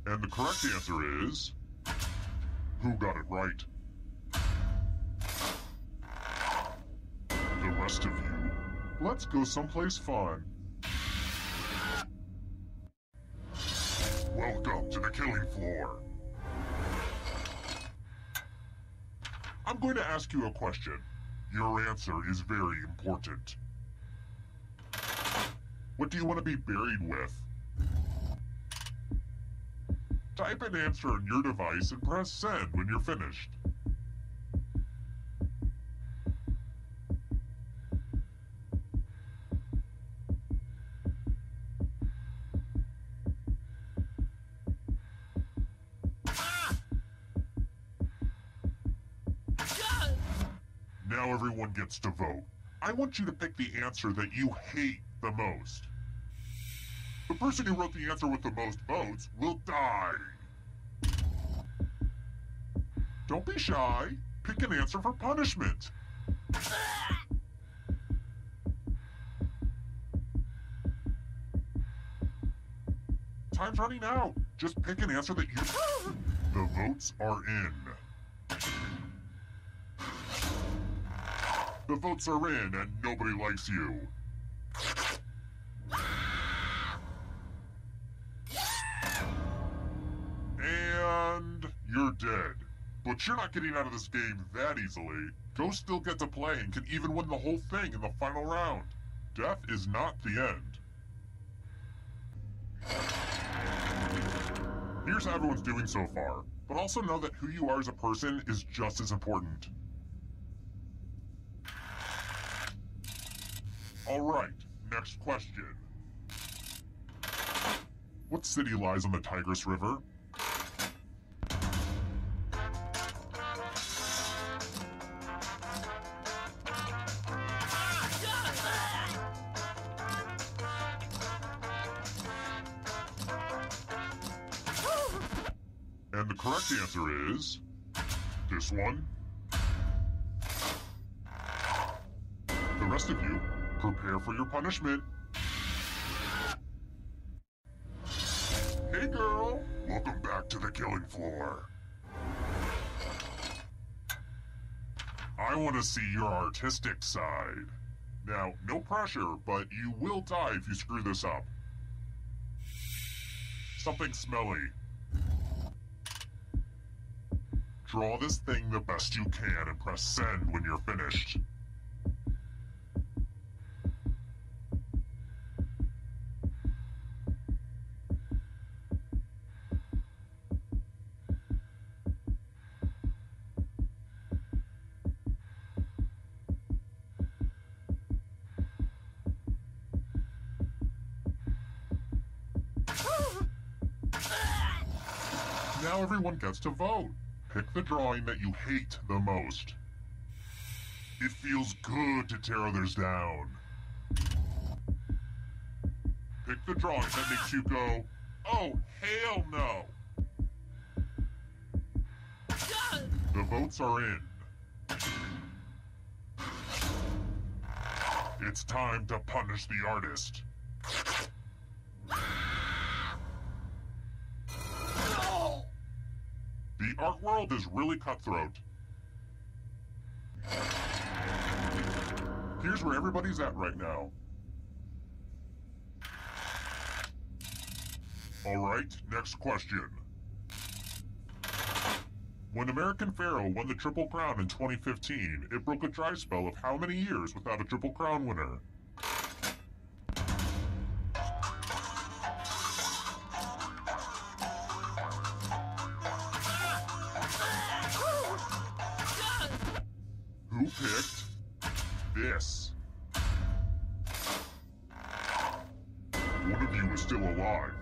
And the correct answer is... Who got it right? The rest of you, let's go someplace fun. Welcome to the killing floor. I'm going to ask you a question. Your answer is very important. What do you want to be buried with? Type an answer on your device and press send when you're finished. Now everyone gets to vote. I want you to pick the answer that you hate the most. The person who wrote the answer with the most votes will die. Don't be shy. Pick an answer for punishment. Time's running out. Just pick an answer that you... The votes are in. The votes are in and nobody likes you. And you're dead. But you're not getting out of this game that easily. Ghosts still get to play and can even win the whole thing in the final round. Death is not the end. Here's how everyone's doing so far, but also know that who you are as a person is just as important. Alright, next question. What city lies on the Tigris River? And the correct answer is... this one. The rest of you, prepare for your punishment. Hey girl, welcome back to the killing floor. I want to see your artistic side. Now, no pressure, but you will die if you screw this up. Something smelly. Draw this thing the best you can and press send when you're finished. Now everyone gets to vote. Pick the drawing that you hate the most. It feels good to tear others down. Pick the drawing that makes you go, oh, hell no. The votes are in. It's time to punish the artist. The art world is really cutthroat. Here's where everybody's at right now. Alright, next question. When American Pharaoh won the Triple Crown in 2015, it broke a dry spell of how many years without a Triple Crown winner? this. One of you is still alive.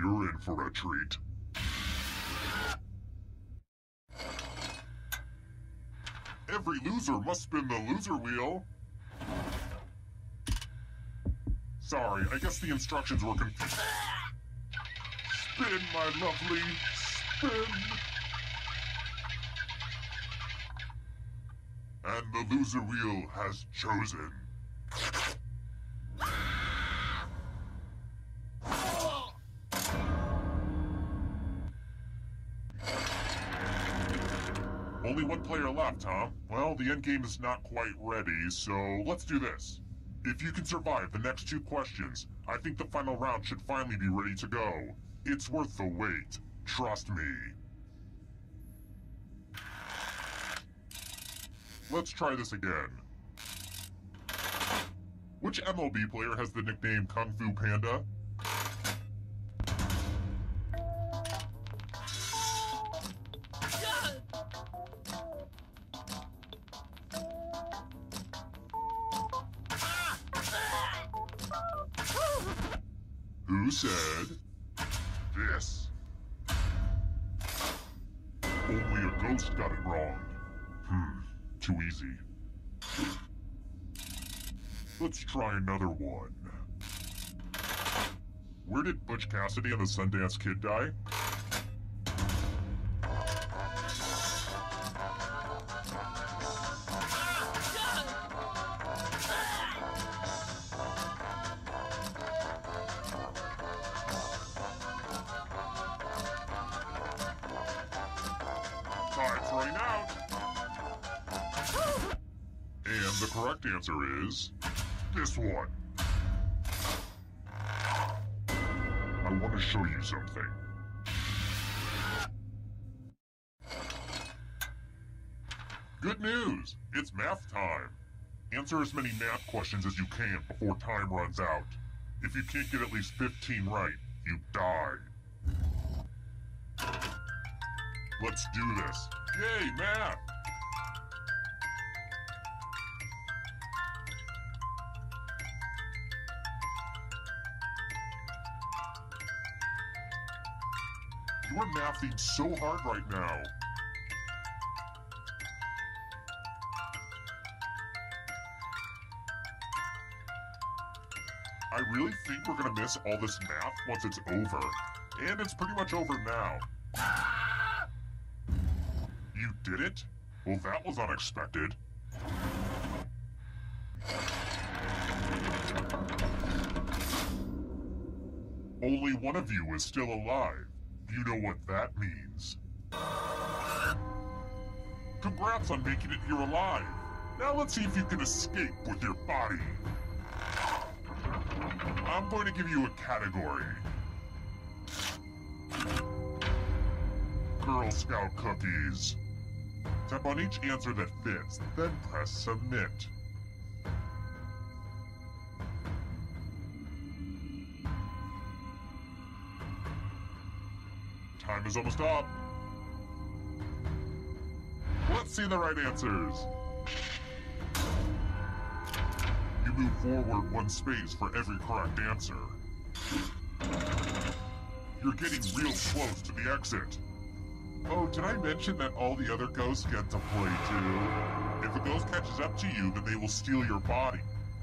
You're in for a treat. Every loser must spin the loser wheel. Sorry, I guess the instructions were confused. Spin, my lovely, spin. And the loser wheel has chosen. Only one player left, huh? Well, the endgame is not quite ready, so let's do this. If you can survive the next 2 questions, I think the final round should finally be ready to go. It's worth the wait. Trust me. Let's try this again. Which MLB player has the nickname Kung Fu Panda? Who said this? Only a ghost got it wrong. Too easy. Let's try another one. Where did Butch Cassidy and the Sundance Kid die? Time's running out. And the correct answer is this one. I want to show you something. Good news! It's math time. Answer as many math questions as you can before time runs out. If you can't get at least 15 right, you die. Let's do this. Yay, math! You are mathing so hard right now. I really think we're gonna miss all this math once it's over. And it's pretty much over now. You did it? Well, that was unexpected. Only one of you is still alive. You know what that means. Congrats on making it here alive. Now let's see if you can escape with your body. I'm going to give you a category. Girl Scout cookies. Tap on each answer that fits, then press submit. Time is almost up. Let's see the right answers. You move forward 1 space for every correct answer. You're getting real close to the exit. Oh, did I mention that all the other ghosts get to play too? If a ghost catches up to you, then they will steal your body.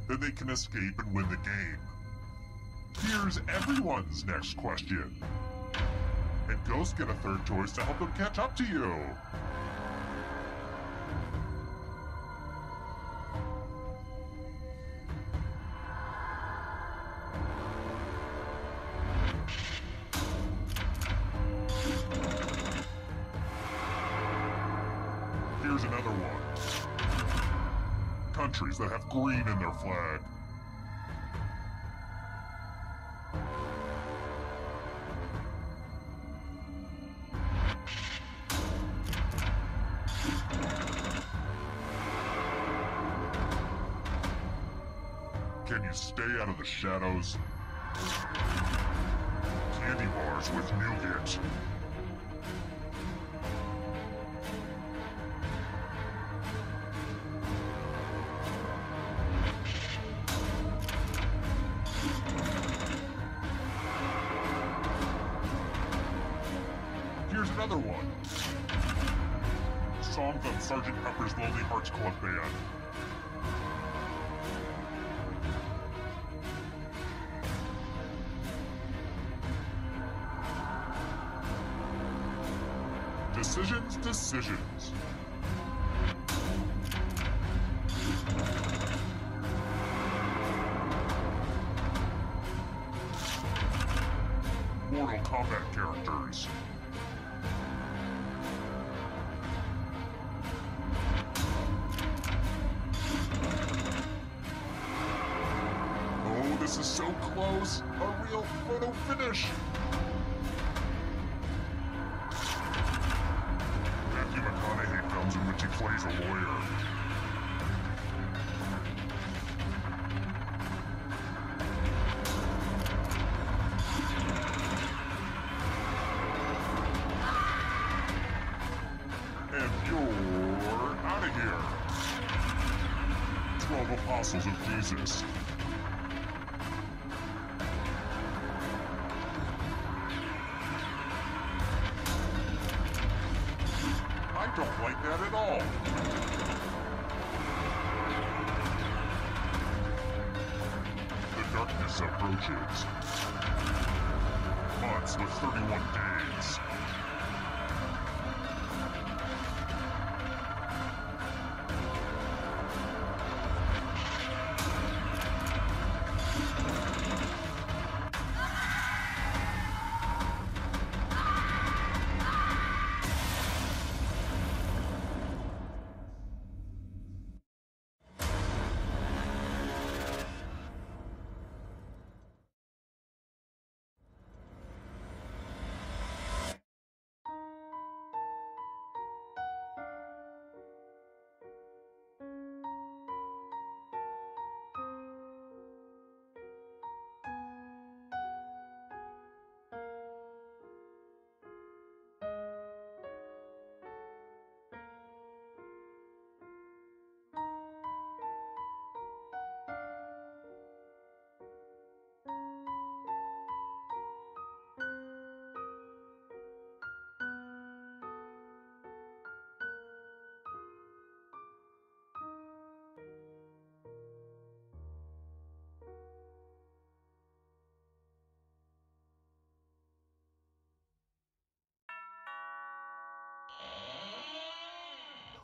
Then they can escape and win the game. Here's everyone's next question. And ghosts get a third choice to help them catch up to you. Here's another one. Countries that have green in their flag. Can you stay out of the shadows? Candy bars with nougat. another one. Songs on Sgt. Pepper's Lonely Hearts Club Band. Decisions. Mortal Kombat characters. Oh, this is so close. A real photo finish. Matthew McConaughey films in which he plays a lawyer. And you're out of here. 12 Apostles of Jesus. I don't like that at all. The darkness approaches. Months with 31 days.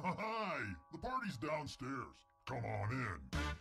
Hi! The party's downstairs. Come on in.